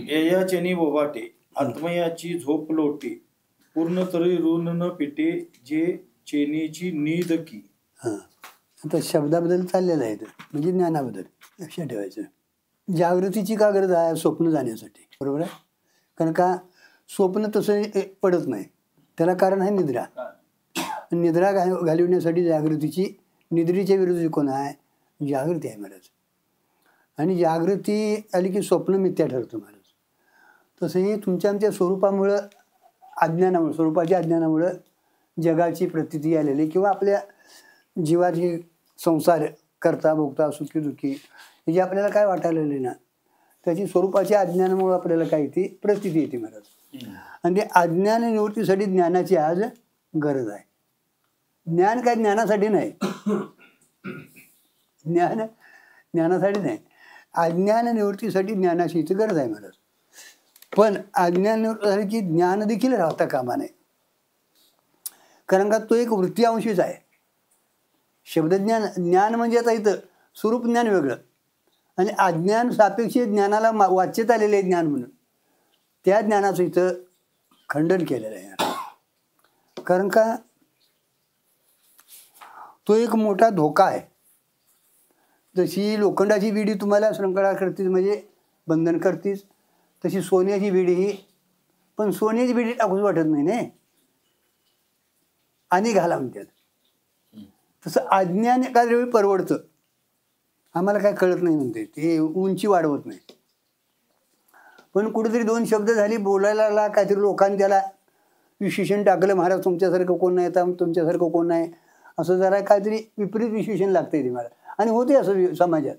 येयाचेनी बोबाटे आत्मयाची झोप लोटे पूर्ण तरी ऋण न पिटे जे चेनीची नीद की. आता शब्दाबद्दल चाललेलं आहे म्हणजे ज्ञानाबद्दल लक्षात ठेवायचं. जागृतीची का गरज आहे? स्वप्न जाण्यासाठी, बरोबर आहे. कारण का स्वप्न तसं पडत नाही, त्याला कारण आहे निद्रा. निद्रा घालवण्यासाठी जागृतीची, निद्रेच्या विरोधी कोण आहे? जागृती आहे महाराज. आणि जागृती आली की स्वप्न मिथ्या ठरतं महाराज. तसंही तुमच्या आमच्या स्वरूपामुळं, अज्ञानामुळं, स्वरूपाच्या अज्ञानामुळं जगाची प्रतीती आलेली किंवा आपल्या जीवाची संसार करता भोगता सुखी दुःखी हे जे आपल्याला काय वाटायला लागले ना, त्याची स्वरूपाच्या अज्ञानामुळे आपल्याला काय ती प्रतीती येते महाराज. आणि ते अज्ञान निवृत्तीसाठी ज्ञानाची आज गरज आहे. ज्ञान काय ज्ञानासाठी नाही, ज्ञानासाठी नाही, अज्ञान निवृत्तीसाठी ज्ञानाची इथे गरज आहे महाराज. पण अज्ञान निवृत्तीसाठी ज्ञान देखील राहता कामा नये. कारण का तो एक वृत्ती अंशीच आहे. शब्दज्ञान, ज्ञान म्हणजे आता इथं स्वरूप ज्ञान वेगळं आणि अज्ञान सापेक्ष ज्ञानाला वाच्यता आलेले ज्ञान म्हणून त्या ज्ञानाचं इथं खंडन केलेलं आहे. कारण का तो एक मोठा धोका आहे. जशी लोखंडाची विडी तुम्हाला श्रंखला करतीच म्हणजे बंधन करतीच, तशी सोन्याची विडी ही, पण सोन्याची विडी टाकूच वाटत नाही ने, आणि घाला म्हणतात. तसं अज्ञान एखाद्या वेळी परवडतं, आम्हाला काय कळत नाही म्हणते, ते उंची वाढवत नाही. पण कुठेतरी दोन शब्द झाली बोलायला काहीतरी लोकांनी त्याला विशेषण टाकलं, महाराज तुमच्यासारखं कोण नाही, तुमच्यासारखं कोण नाही, असं जरा काहीतरी विपरीत विशेषण लागतंय ते महाराज. आणि होते असं समाजात,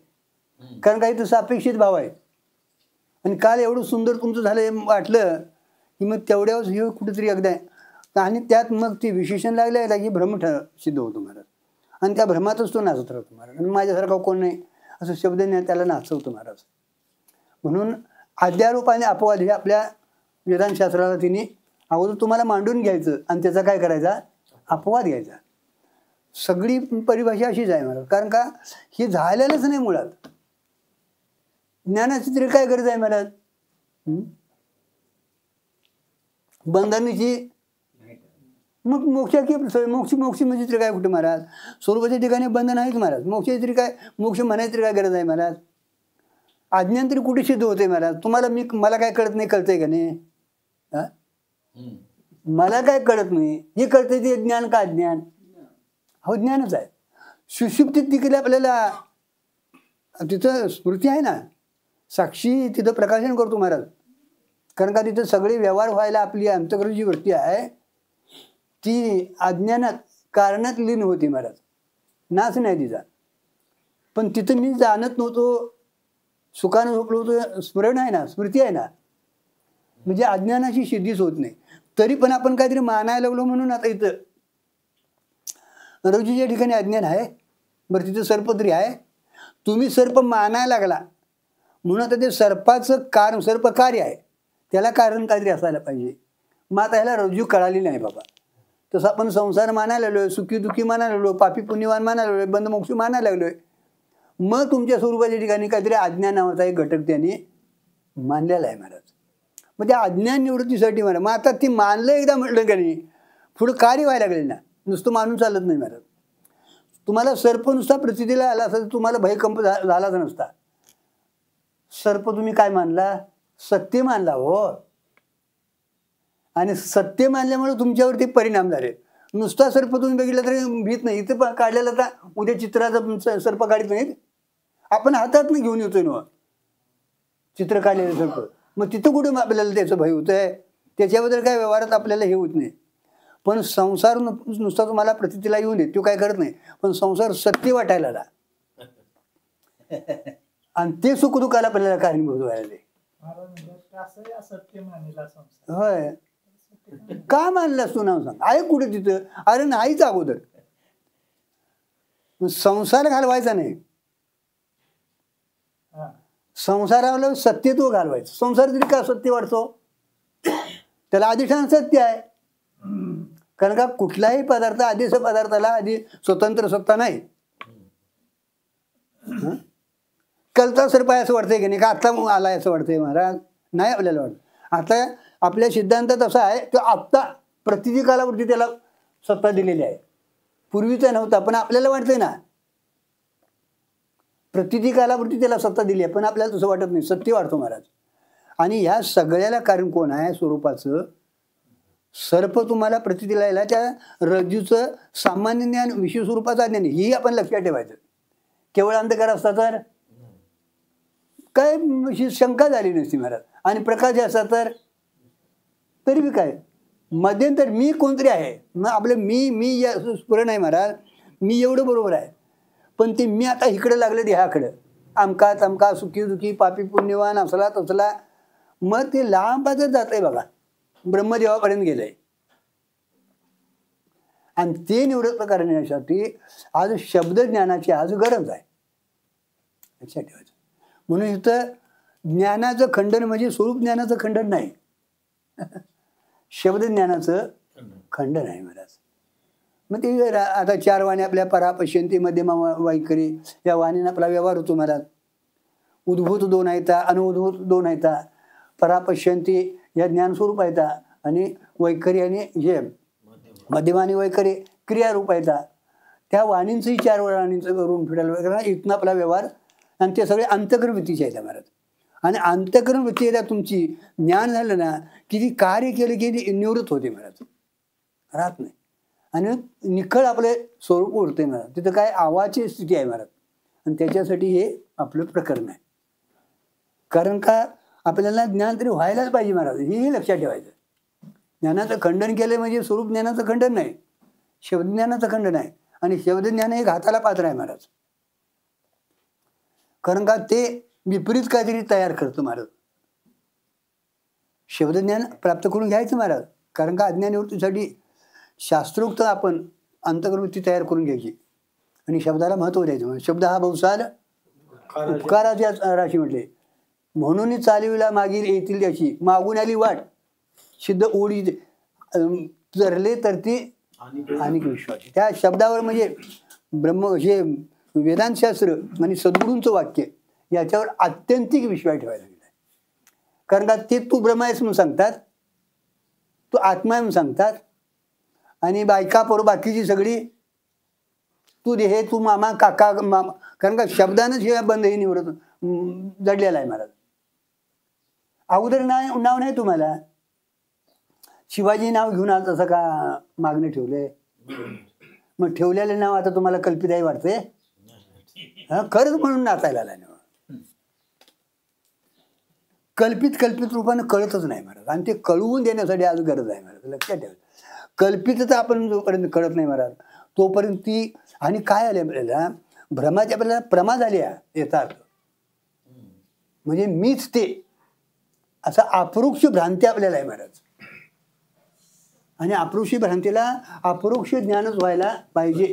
कारण काही तर सापेक्षित भाव आहे. आणि काल एवढं सुंदर तुमचं झालं वाटलं की मग तेवढ्यावर हे कुठेतरी एकदा आणि त्यात मग ते विशेषण लागलं की भ्रम सिद्ध होतो महाराज. आणि त्या भ्रमातच तो नाचत राहतो महाराज. आणि माझ्यासारखा कोण नाही असं शब्द त्याला नाचवतो महाराज. म्हणून अध्यारोप आणि अपवाद हे आपल्या वेदांतशास्त्राला तिने अगोदर तुम्हाला मांडून घ्यायचं आणि त्याचा काय करायचा? अपवाद घ्यायचा. सगळी परिभाषा अशीच आहे महाराज. कारण का हे झालेलंच नाही मुळात. ज्ञानाची तरी काय गरज आहे महाराज? बंधनाची मग मोक्षाची मोक्ष म्हणजे तरी काय कुठे महाराज? स्वरूपाच्या ठिकाणी बंधन आहेच महाराज. मोक्षाची तरी काय, मोक्ष म्हणायची तरी काय गरज आहे महाराज? अज्ञान तरी कुठे सिद्ध होते महाराज? तुम्हाला मला काय कळत नाही, कळतंय का नाही? मला काय कळत नाही, हे कळतंय ते ज्ञान का अज्ञान? हो ज्ञानच आहे. सुषुप्तीत देखील आपल्याला तिथं स्मृती आहे ना, साक्षी तिथं प्रकाशन करतो महाराज. कारण का तिथं सगळे व्यवहार व्हायला आपली अंतःकरण जी वृत्ती आहे ती अज्ञानात कारणात लीन होती महाराज. नाच नाही तिचा. पण तिथं मी जाणत नव्हतो, सुखानं झोपलो होतो, स्मरण आहे ना, स्मृती आहे ना, म्हणजे अज्ञानाची सिद्धीच होत नाही. तरी पण आपण काहीतरी मानायला लागलो म्हणून आता इथं रज्जूच्या ठिकाणी अज्ञान आहे, बरं तिथं सर्प तरी आहे. तुम्ही सर्प मानायला लागला म्हणून आता ते सर्पाचं कारण, सर्प कार्य आहे, त्याला कारण काहीतरी असायला पाहिजे. मग आता ह्याला रज्जू कळाली नाही बाबा. तसं आपण संसार मानायला लागलोय, सुखी दुःखी मानायला लागलो, पापी पुण्यवान मानायला लागलोय, बंधमोक्षी मानायला लागलोय. मग तुमच्या स्वरूपाच्या ठिकाणी काहीतरी अज्ञान नावाचा एक घटक त्यांनी मानलेला आहे महाराज. मग त्या अज्ञान निवृत्तीसाठी म्हणा. मग आता ती मानलं एकदा म्हटलं का नाही, पुढं कार्य व्हायला लागले ना, नुसतं मानून चालत नाही महाराज. तुम्हाला सर्प नुसता प्रसिद्धीला आला असता तुम्हाला भयकंप झालाच नसता. सर्प तुम्ही काय मानला? सत्य मानला हो. आणि सत्य मानल्यामुळे तुमच्यावरती परिणाम झाले. नुसता सर्प तुम्ही बघितला तरी भीत नाही. इथं पण काढलेला तर उद्या चित्राचा सर्प काढत नाहीत, आपण हातात नाही घेऊन येतोय ना चित्र काढलेलं सर्प. मग तिथं कुठे आपल्याला त्याचं भय होत आहे? त्याच्याबद्दल काय व्यवहारात आपल्याला हे होत नाही. पण संसार नुसता तुम्हाला प्रतितीला येऊन देत, तो काय करत नाही. पण संसार सत्य वाटायला आला आणि ते सुख दुःखाला आपल्याला कारणीभूत व्हायला. होय, का मानलास तू? नाव सांग. आहे कुठे तिथं? अरे नाहीच अगोदर. संसार घालवायचा नाही, संसाराला सत्यत्व घालवायचं. संसार तरी का सत्य वाटतो? त्याला अधिष्ठान सत्य आहे. कारण का कुठलाही पदार्थ आधी पदार्थाला आधी स्वतंत्र सत्ता नाही. कलता सर्प आहे असं वाटतंय की नाही? का आत्ता आलाय असं वाटतंय महाराज? नाही आपल्याला वाटत. आता आपल्या सिद्धांतात असं आहे की आत्ता प्रतिती कालावरती त्याला सत्ता दिलेली आहे, पूर्वीचा नव्हता. पण आपल्याला वाटतंय ना प्रतिती कालावरती त्याला सत्ता दिली आहे, पण आपल्याला तसं वाटत नाही, सत्य वाटतो महाराज. आणि ह्या सगळ्याला कारण कोण आहे? स्वरूपाचं सर्प तुम्हाला प्रतितीला यायला त्या रज्जूचं सामान्य ज्ञान, विषय स्वरूपाचं ज्ञान, ही आपण लक्षात ठेवायचं. केवळ अंधकार असता तर काय शंका झाली नसती महाराज. आणि प्रकाश असता तर तरी बी काय मध्यंतर मी कोणतरी आहे, मग आपलं मी स्फुरण आहे महाराज. मी एवढं बरोबर आहे, पण ते मी आता इकडे लागले ह्याकडं, अमका तमका, सुखी दुखी, पापी पुण्यवान, असला तसला, मग ते लांबच जात आहे बघा, ब्रह्मदेवापर्यंत गेलंय. आणि ते निवृत्त करण्यासाठी आज शब्दज्ञानाची आज गरज आहे, लक्षात ठेवायचं. म्हणून इथं ज्ञानाचं खंडन म्हणजे स्वरूप ज्ञानाचं खंडन नाही, शब्दज्ञानाचं खंडन आहे महाराज. मग ते आता 4 वाणी आपल्या परा, पश्यंती, मध्यमा, वैखरी या वाणीने आपला व्यवहार होतो महाराज. उद्भूत 2 आहेत, अनुद्भूत 2 आहेत. परा, पश्यंती या ज्ञानस्वरूप आहेत आणि वैखरी आणि हे मध्यमा आणि वैखरी क्रियारूप आहेत. त्या वाणींचंही 4 वाणींचं करून फिरायला वगैरे इथनं आपला व्यवहार. आणि ते सगळे अंतःकरण वृत्तीचे आहेत महाराज. आणि अंतःकरण वृत्ती येतात तुमची ज्ञान झालं ना की ती कार्य केलं की ती निवृत्त होते महाराज, राहत नाही. आणि निखळ आपले स्वरूप उरते महाराज. तिथं काय आवाची स्थिती आहे महाराज. आणि त्याच्यासाठी हे आपलं प्रकरण आहे. कारण का आपल्याला ज्ञान तरी व्हायलाच पाहिजे महाराज, हेही लक्षात ठेवायचं. ज्ञानाचं खंडन केलं म्हणजे स्वरूप ज्ञानाचं खंडन नाही, शब्दज्ञानाचं खंडन आहे. आणि शब्दज्ञान हे घाताला पात्र आहे महाराज. कारण का ते विपरीत काहीतरी तयार करतं महाराज. शब्दज्ञान प्राप्त करून घ्यायचं महाराज. कारण का अज्ञानवृत्तीसाठी शास्त्रोक्त आपण अंतर्वृत्ती तयार करून घ्यायची आणि शब्दाला महत्त्व द्यायचं. शब्द हा बहुसाल उपकाराच्या राशी म्हटले. म्हणून चालविला मागील येतील त्याची, मागून आली वाट सिद्ध ओढी धरले तर ती आणि विश्वास. त्या शब्दावर म्हणजे ब्रह्म हे वेदांतशास्त्र आणि सद्गुरूंचं वाक्य याच्यावर आत्यंतिक विश्वास ठेवायला लागला. कारण का ते तू ब्रह्म आहेस म्हणून सांगतात, तू आत्मा आहे म्हणून सांगतात. आणि बायका पोर बाकीची सगळी तू हे तू मामा काका मामा, कारण का शब्दानंच हे बंधही निवडत जडलेला आहे महाराज. अगोदर नाव नाही तुम्हाला. शिवाजी नाव घेऊन आलं तसं का मागणे ठेवले, मग ठेवलेलं नाव आता तुम्हाला कल्पित आहे वाटते. खरंच म्हणून नाचायला आला नाही, कल्पित रूपानं कळतच नाही महाराज. आणि ते कळवून देण्यासाठी आज गरज आहे महाराज, लक्षात ठेवा. कल्पितच आपण जोपर्यंत कळत नाही महाराज तोपर्यंत ती. आणि काय आले आपल्याला भ्रमाची आपल्याला प्रमा झाली येतात, म्हणजे मीच ते असं अपरोक्ष भ्रांती आपल्याला आहे महाराज. आणि अपरोक्ष भ्रांतीला अपरोक्ष ज्ञानच व्हायला पाहिजे,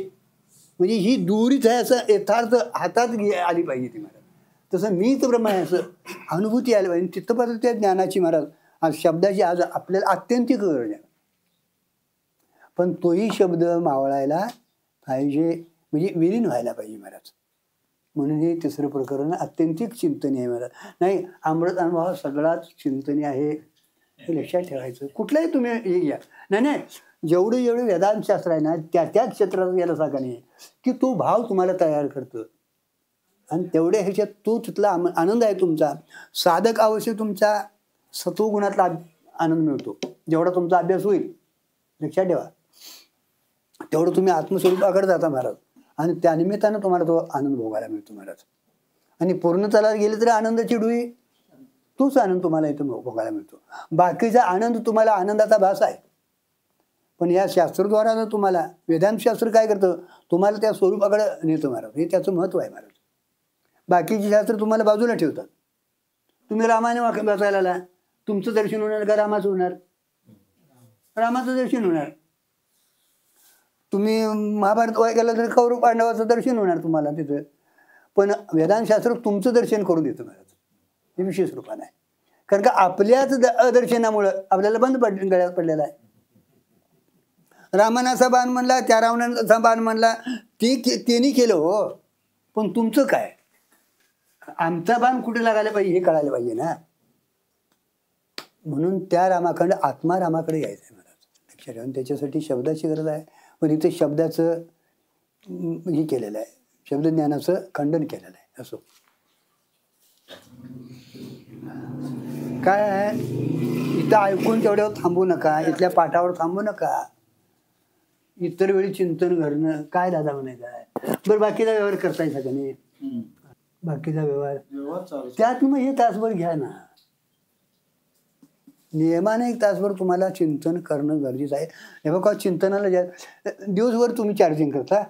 म्हणजे ही दूरीच आहे असं यथार्थ हातात आली पाहिजे ती महाराज. तसं मीच ब्रह्म आहे असं अनुभूती आली पाहिजे. तिथपर्यंत त्या ज्ञानाची महाराज आज शब्दाची आज आपल्याला अत्यंतिक गरज आहे. पण तोही शब्द मावळायला पाहिजे, म्हणजे विलीन व्हायला पाहिजे महाराज. म्हणून हे 3रं प्रकरण अत्यंतिक चिंतनी आहे महाराज. नाही अमृत अनुभव सगळाच चिंतनी आहे, हे लक्षात ठेवायचं. कुठलाही तुम्ही हे घ्या. नाही जेवढं वेदांतशास्त्र आहे ना त्या क्षेत्रात याला सांगा नाही की तो भाव तुम्हाला तयार करतं. आणि तेवढ्या ह्याच्यात तो तिथला आनंद आहे तुमचा. साधक आवश्यक तुमचा सत्वगुणातला आनंद मिळतो. जेवढा तुमचा अभ्यास होईल लक्षात ठेवा तेवढं तुम्ही आत्मस्वरूपाकडे जाता महाराज. आणि त्या निमित्तानं तुम्हाला तो आनंद भोगायला मिळतो महाराज. आणि पूर्णताला गेले तरी आनंदाची डोळी तोच आनंद तुम्हाला इथं भोगायला मिळतो. बाकीचा आनंद तुम्हाला आनंदाचा भास आहे, पण या शास्त्रद्वारा तुम्हाला वेदांतशास्त्र काय करतं, तुम्हाला त्या स्वरूपाकडे नेतं महाराज. हे त्याचं महत्त्व आहे महाराज. बाकीचे शास्त्र तुम्हाला बाजूला ठेवतात. तुम्ही रामाने वाचायला आला, तुमचं दर्शन होणार का रामाचं होणार? रामाचं दर्शन होणार. तुम्ही महाभारत वाचायला तर कौरव पांडवाचं दर्शन होणार तुम्हाला तिथं. पण वेदांतशास्त्र तुमचं दर्शन करून देतं महाराज, हे विशेष रूपानं आहे. कारण का आपल्याच अदर्शनामुळं आपल्याला बंद गळ्यात पडलेला आहे. रामानं असा बाण म्हणला, त्या रावणानं असा बाण म्हणला, त्यांनी केलं हो, पण तुमचं काय? आमचा बाण कुठे लागायला पाहिजे हे कळायला पाहिजे ना. म्हणून त्या रामाकडे आत्मा रामाकडे यायचं आहे महाराज लक्षात ठेवा. त्याच्यासाठी शब्दाची गरज आहे. पण इथे शब्दाचं हे केलेलं आहे, शब्दज्ञानाचं खंडन केलेलं आहे. असो काय आहे, इथं ऐकून तेवढ्यावर थांबू नका, इथल्या पाठावर थांबू नका. इतर वेळी चिंतन करणं काय दादा म्हणायचं आहे. बरं बाकीचा व्यवहार करता येईल का नाही, बाकीचा व्यवहार त्यात मग हे तासभर घ्या ना. नियमाने एक तासभर तुम्हाला चिंतन करणं गरजेचं आहे. हे बघा चिंतनाला दिवसभर तुम्ही चार्जिंग करता,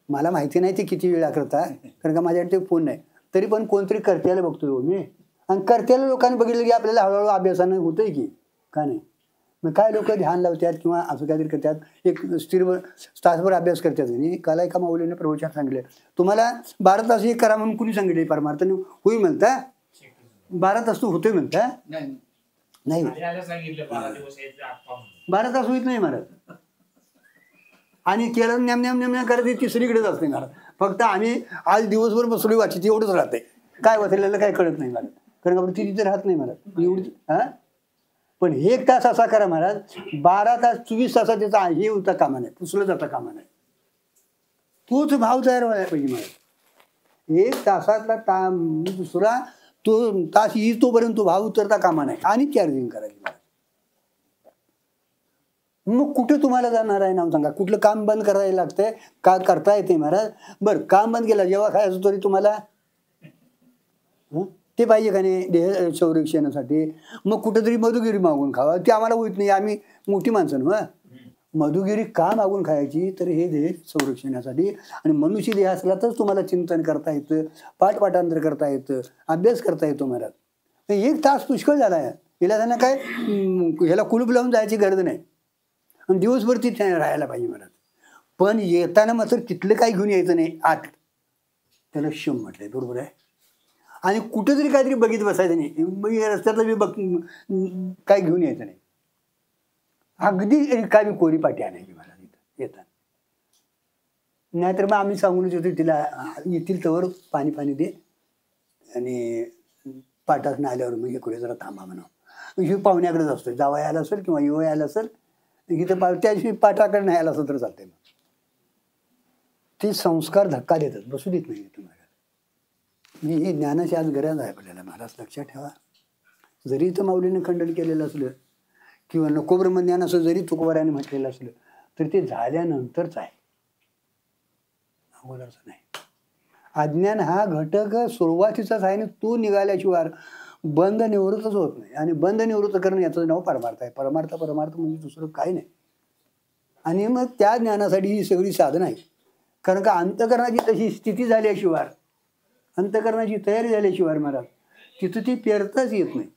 मला माहिती नाही ते किती वेळा करता, कारण का माझ्याकडे ते फोन नाही. तरी पण कोणतरी कर्त्याला बघतोय मी, आणि कर्त्याला लोकांनी बघितलं की आपल्याला हळूहळू अभ्यासानं होतंय की का नाही. मग काय लोक ध्यान लावतात किंवा असं काहीतरी करतात, एक स्थिर तासभर अभ्यास करतात. आणि काल एका माऊलीने प्रवचन सांगितले, तुम्हाला 12 तास हे करा म्हणून कुणी सांगितले परमार्थाने होई म्हणता, 12 तास तू होतोय म्हणता नाही, 12 तास होईत नाही महाराज. आणि केलं नेम नेम नेम करत तिसरीकडेच असते महाराज. फक्त आम्ही आज दिवसभर बसलोय वाचित एवढंच राहते, काय वाचलेलं काय कळत नाही महाराज, कारण आपण ती तिथे राहत नाही महाराज एवढी. हा पण 1 तास असा करा महाराज, 12 तास 24 तासात त्याचा हे होता कामा नाही, पुसलं जाता कामा नाही. तोच भाव तयार व्हायला पाहिजे महाराज. 1 तासातला दुसरा तो तास येईल तोपर्यंत तो भाव उतरता कामा नाही. आणि चार्जिंग करायची महाराज. मग कुठे तुम्हाला जाणार आहे नाव सांगा, कुठलं काम बंद करायला लागतंय का, करता येते महाराज. बरं काम बंद केलं, जेव्हा खायचं तरी तुम्हाला ते पाहिजे का नाही देह संरक्षणासाठी. मग कुठेतरी मधुगिरी मागून खावा, ते आम्हाला होत नाही, आम्ही मोठी माणसं ना. मधुगिरी का मागून खायची, तर हे देह संरक्षणासाठी. आणि मनुष्य देह असला तर तुम्हाला चिंतन करता येतं, पाठपाठांतर करता येतं, अभ्यास करता येतो महाराज. 1 तास पुष्कळ झाला आहे. याला त्यांना काय ह्याला कुलूप लावून जायची गरज नाही, आणि दिवसभर तिथे राहायला पाहिजे महाराज. पण येताना मात्र तिथलं काही घेऊन यायचं नाही आत, त्याला शम म्हटलंय, बरोबर आहे. आणि कुठेतरी काहीतरी बघित बसायचं नाही, रस्त्यातलं बी काय घेऊन यायचं नाही. अगदी काय मी कोरी पाठी आणायची मला तिथं येताना. नाहीतर मग आम्ही सांगूनच होतो तिला, येतील तवर पाणी पाणी दे, आणि पाठात आल्यावर मग इकडे जरा थांबा म्हणा. ही पाहुण्याकडेच असतो, जावा यायला असेल किंवा येवा यायला असेल, इथं त्या दिवशी पाठाकडे नाही आला असं तर चालतंय. मग ते संस्कार धक्का देतात, बसू देत नाही तुम्हाला. मी ही ज्ञानाची आज गरज आहे आपल्याला महाराज, लक्षात ठेवा. जरी इथं माऊलीने खंडन केलेलं असलं किंवा नको ब्रह्मज्ञान असं जरी तुकोबाराने म्हटलेलं असलं, तर ते झाल्यानंतरच आहे, अगोदरच नाही. अज्ञान हा घटक सुरुवातीचाच आहे, आणि तो निघाल्याशिवाय बंध निवृत्तच होत नाही. आणि बंध निवृत्त करणं याचं नाव परमार्थ आहे. परमार्थ म्हणजे दुसरं काही नाही. आणि मग त्या ज्ञानासाठी ही सगळी साधनं आहे. कारण का अंतकरणाची तशी स्थिती झाल्याशिवाय, अंतकरणाची तयारी झाल्याशिवाय महाराज तिथं ती पेरताच येत नाही.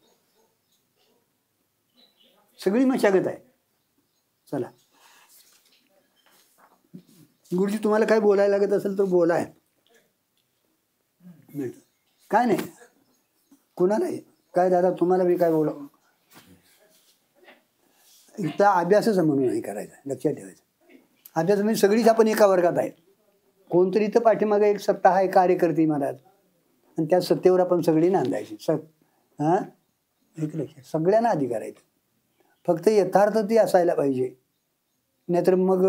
सगळी मशागत आहे. चला गुरुजी, तुम्हाला काय बोलायला लागत असेल तर बोला. काय नाही, कुणाला काय दादा तुम्हाला बी काय बोला. इथं अभ्यासच म्हणून नाही करायचा, लक्षात ठेवायचं. अभ्यास म्हणजे सगळीच आपण एका वर्गात आहे. कोणतरी इथं पाठीमागे एक सत्ता आहे कार्यकर्ती महाराज, आणि त्या सत्तेवर आपण सगळी नांदायची. हां एक लक्षात, सगळ्यांना अधिकार आहेत. फक्त यथार्थ ती असायला पाहिजे. नाहीतर मग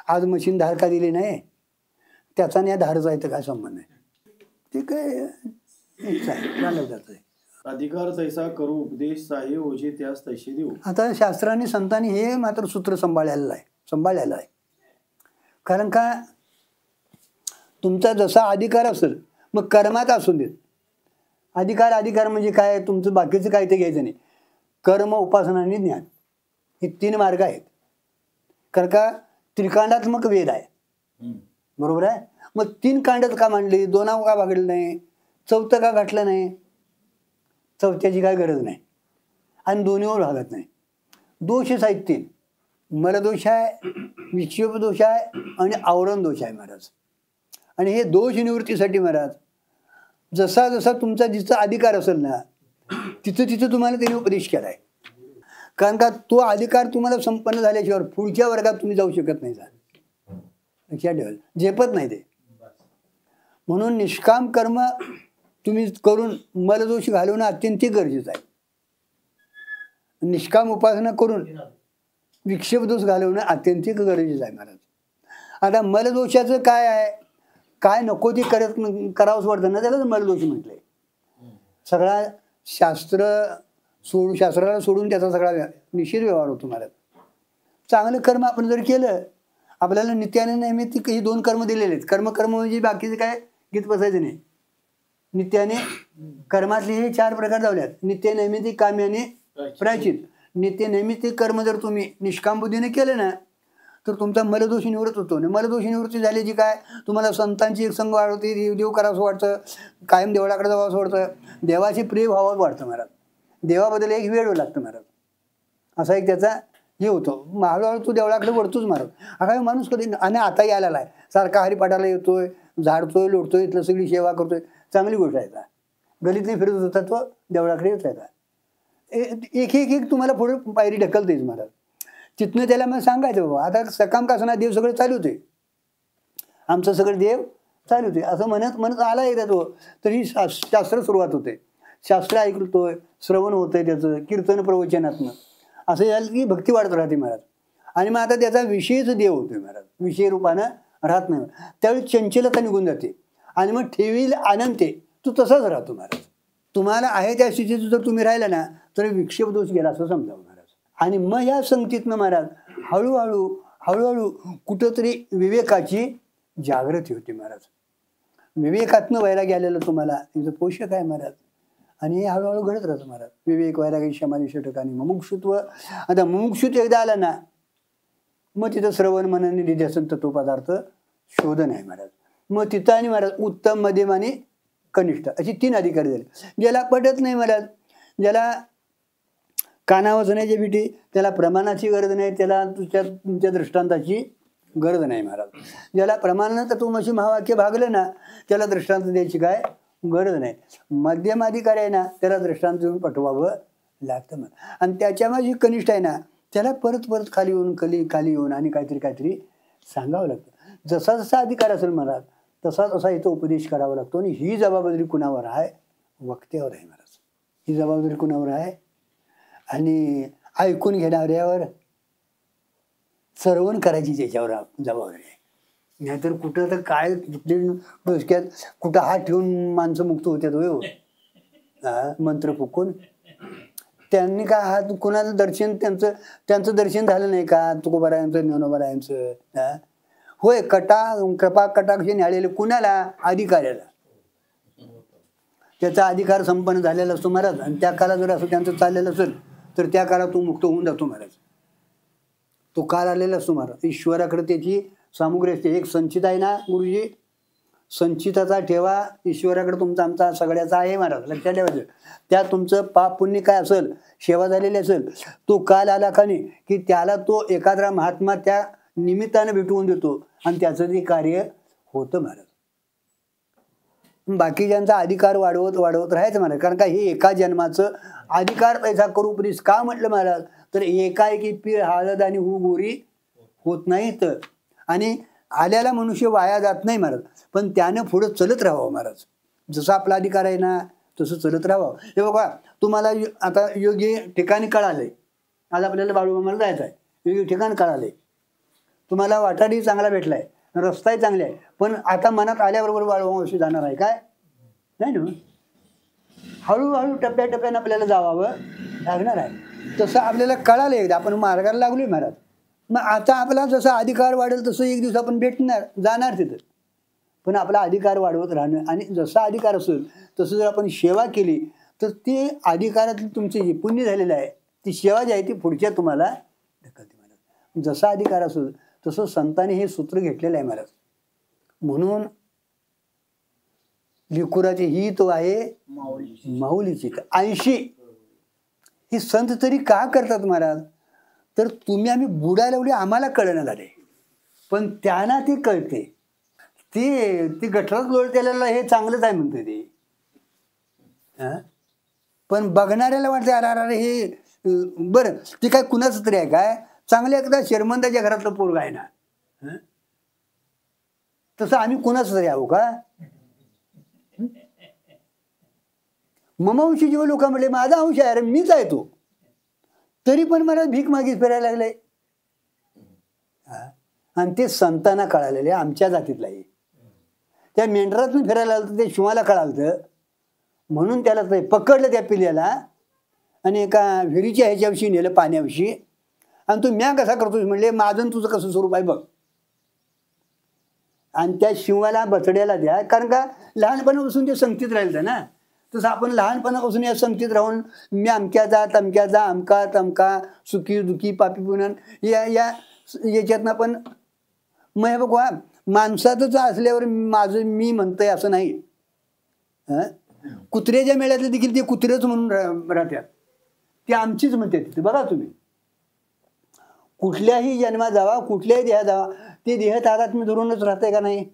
आज मशीन धार का दिली नाही, त्याचा नाही धार जायचं काय संबंध आहे. ते काय चालत जातं. अधिकार तैसा करू उपदेश साहे ओझे त्यास तैसे देऊ. आता शास्त्रांनी संतांनी हे मात्र सूत्र सांभाळलेलं आहे. कारण का तुमचा जसा अधिकार असेल, मग कर्मात असून देत. अधिकार म्हणजे काय, तुमचं बाकीचं काय ते घ्यायचं नाही. कर्म, उपासना आणि ज्ञान हे 3 मार्ग आहेत. कारण का त्रिकांडात्मक वेद आहे, बरोबर आहे. मग 3 कांडच का मांडली, 2 का भागलं नाही, 4थं का घातलं नाही. 4थ्याची काय गरज नाही, आणि 2वर भागत नाही. दोषच आहेत 3. मलदोष आहे, विक्षेप दोष आहे, आणि आवरण दोष आहे महाराज. आणि हे दोष निवृत्तीसाठी महाराज जसा जसा तुमचा जिचा अधिकार असेल ना, तिथं तुम्हाला त्यांनी उपदेश केला आहे. कारण का तो अधिकार तुम्हाला संपन्न झाल्याशिवाय पुढच्या वर्गात तुम्ही जाऊ शकत नाही. लक्षात ठेवा, झेपत नाही ते. म्हणून निष्काम कर्म तुम्ही करून मलदोष घालवणं अत्यंत गरजेचं आहे. निष्काम उपासना करून विक्षेप दोष घालवणं अत्यंतिक गरजेचं आहे महाराज. आता मलदोषाचं काय आहे, काय नको ते करावंच वाटतं ना, त्यालाच मलदोष म्हटलंय. सगळा शास्त्राला सोडून त्याचा सगळा निषेध व्यवहार होतो महाराज. चांगलं कर्म आपण जर केलं, आपल्याला नित्याने नेहमी ही 2 कर्म दिलेले आहेत. कर्म म्हणजे बाकीचे काय गीत बसायचं नाही. नित्याने कर्मातले हे 4 प्रकार धावल्यात. नित्य नैमित्तिक, काम्य आणि प्रायचित. नित्य नैमित्तिक कर्म जर तुम्ही निष्काम बुद्धीने केलं ना, तर तुमचा मलदोष निवृत्त होतो. आणि मलदोष निवृत्ती झाली जी काय, तुम्हाला संतांची एक संग वाढवते, देव करावंसं वाटतं, कायम देवळाकडे जावं असं वाटतं, देवाची प्रिय व्हावं वाटतं महाराज. देवाबद्दल एक वेळ लागतं महाराज. असा एक त्याचा हे होतं. हळूहळू तू देवळाकडे वळतोच महाराज. हा काय माणूस कधी, आणि आता यायला आहे सारखा हरिपाठाला येतोय, झाडतोय, लोटतोय, इथलं सगळी सेवा करतोय, चांगली गोष्ट आहे. गलीतली फिरत होता तो देवळाकडे येत आहे. एक तुम्हाला पुढे पायरी ढकलतेच महाराज. तिथनं त्याला मग सांगायचं, बाबा आता सकाम कासना देव सगळं चालू होते, आमचं सगळं देव चालू होते असं म्हणत आला एकदा तो. तरी शास्त्र सुरुवात होते, शास्त्र ऐकतोय, श्रवण होतंय त्याचं, कीर्तन प्रवचनातनं असं झालं की भक्ती वाढत राहते महाराज. आणि मग आता त्याचा विषयच देव होतोय महाराज, विषय रूपानं राहत नाही. त्यावेळी चंचलता निघून जाते आणि मग ठेवील आनंद ते तू तसाच राहतो महाराज. तुम्हाला आहे त्या स्थितीत जर तुम्ही राहिला ना, तर विक्षेप दोष गेला असं समजावं महाराज. आणि मग या संगतीतनं महाराज हळूहळू कुठंतरी विवेकाची जागृती होती महाराज. विवेकातनं वैराग्य आलेलं तुम्हाला तिचं पोषक आहे महाराज. आणि हे हळूहळू घडत राहतं महाराज. विवेक, वैराग्य, समाधी, षटकानी मुमुक्षुत्व. आता मुमुक्षुत्व एकदा आला ना, मग तिथं श्रवण, मनन, निध्यासन, तत्वपदार्थ शोधन आहे महाराज. मग तिथं आणि महाराज उत्तम, मध्यम आणि कनिष्ठ अशी 3 अधिकारी झाले. ज्याला पटत नाही महाराज, ज्याला काना वाचण्याची भीती, त्याला प्रमाणाची गरज नाही, त्याला तुमच्या दृष्टांताची गरज नाही महाराज. ज्याला प्रमाणात तत्वमसी महावाक्य भागलं ना, त्याला दृष्टांत द्यायची काय गरज नाही. मध्यम अधिकारी आहे ना, त्याला दृष्टांत देऊन पटवावं लागतं महाराज. आणि त्याच्यामध्ये जी कनिष्ठ आहे ना, त्याला परत खाली येऊन आणि काहीतरी सांगावं लागतं. जसा अधिकार असेल महाराज, तसा इथं उपदेश करावा लागतो. आणि ही जबाबदारी कुणावर आहे, वक्त्यावर आहे महाराज. ही जबाबदारी कुणावर आहे, आणि ऐकून घेणाऱ्यावर, श्रवण करायची त्याच्यावर जबाबदारी आहे. नाहीतर कुठं तर काय डोसक्यात कुठं हात ठेवून माणसं मुक्त होत्यात हो, मंत्र फुकून. त्यांनी काय हात कुणाचं दर्शन, त्यांचं दर्शन झालं नाही का, तुकोबारायांचं, ज्ञानोबारायांचं. होय, कृपा कटाक्ष न्याळलेले कुणाला, अधिकाऱ्याला. त्याचा अधिकार संपन्न झालेला असतो महाराज. आणि त्या काळात जर असं त्यांचं चाललेलं असेल, तर त्या काळात तो मुक्त होऊन जातो महाराज. तो काळ आलेला असतो महाराज. ईश्वराकडे त्याची सामुग्री असते. एक संचित आहे ना गुरुजी, संचिताचा ठेवा ईश्वराकडे तुमचा आमचा सगळ्याचा आहे महाराज, लक्षात ठेवायचं. त्यात तुमचं पाप पुण्य काय असेल, सेवा झालेली असेल, तो काल आला का नाही की त्याला तो एखादा महात्मा त्या निमित्तानं भेटवून देतो आणि त्याचं ते कार्य होतं महाराज. बाकीच्यांचा अधिकार वाढवत राहायचं महाराज. कारण का हे एका जन्माचं अधिकार पैसा करू परीस का म्हटलं महाराज, तर एकाएकी पीळ हळद आणि हू गोरी होत नाहीत. आणि आल्याला मनुष्य वाया जात नाही महाराज, पण त्यानं पुढं चलत राहावं महाराज. जसा आपला अधिकार आहे ना, तसं चलत राहावं. हे बघा, तुम्हाला आता योग्य ठिकाणी कळालंय, आज आपल्याला बाळूमामाला जायचं आहे, योग्य ठिकाण कळालंय, तुम्हाला वाटाडी चांगला भेटलाय, रस्ताही चांगले आहे, पण आता मनात आल्याबरोबर बाळूमामाशी जाणार आहे काय, नाही ना. हळूहळू टप्प्याटप्प्यानं आपल्याला जावावं लागणार आहे. तसं आपल्याला कळालं एकदा, आपण मार्गाला लागलोय महाराज. मग आता आपला जसा अधिकार वाढेल तसं एक दिवस आपण भेटणार, जाणार तिथं. पण आपला अधिकार वाढवत राहणं, आणि जसा अधिकार असेल तसं जर आपण सेवा केली, तर ते अधिकारातली तुमची जी पुण्य झालेलं आहे, ती सेवा जी आहे ती पुढच्या तुम्हाला ढकलते महाराज. जसा अधिकार असेल तसं संतांनी हे सूत्र घेतलेलं आहे महाराज. म्हणून लिकुराची ही तो आहे माऊलीची 80. ही संत तरी का करतात महाराज, तर तुम्ही आम्ही बुडायला एवढे आम्हाला कळणं झाले, पण त्यांना ते कळते. ती गठरात लोळतेला हे चांगलंच आहे म्हणते ते, पण बघणाऱ्याला वाटते अरे हे बरं, ते काय कुणाच तरी आहे काय, चांगल्या एकदा श्रीमंताच्या घरातलं पोरग आहे ना, तसं आम्ही कुणाच तरी आहो का. मम अंशी जेव्हा लोक म्हटले माझा अंश आहे, अरे मीच आहे तो, तरी पण मला भीक मागीच फिरायला लागले. आणि ते संतांना कळालेले, आमच्या जातीतलाही. त्या मेंढरातून फिरायला आलं ते शिवाला कळालं, म्हणून त्याला ते पकडलं त्या पिल्याला आणि एका विहिरीच्या ह्याच्याविषयी नेलं, पाण्याविषयी. आणि तू म्या कसा करतोस म्हणले, माझं तुझं कसं स्वरूप आहे बघ. आणि त्या शिवाला बचड्याला द्या, कारण का लहानपणापासून ते संगतीत राहिलं ना. तसं आपण लहानपणापासून या संगतीत राहून मी अमक्याचा तमक्याचा, अमका तमका, सुखी दुखी पापी पुनन याच्यातनं आपण मग बघा माणसातच असल्यावर माझं मी म्हणतंय असं नाही. कुत्र्याच्या मेळ्यातले देखील ते कुत्रेच म्हणून राहतात, ते आमचीच म्हणतात. तिथे बघा तुम्ही, कुठल्याही जन्मात जावा, कुठल्याही देहात जावा, ते देह तादात मी धरूनच राहतंय का नाही.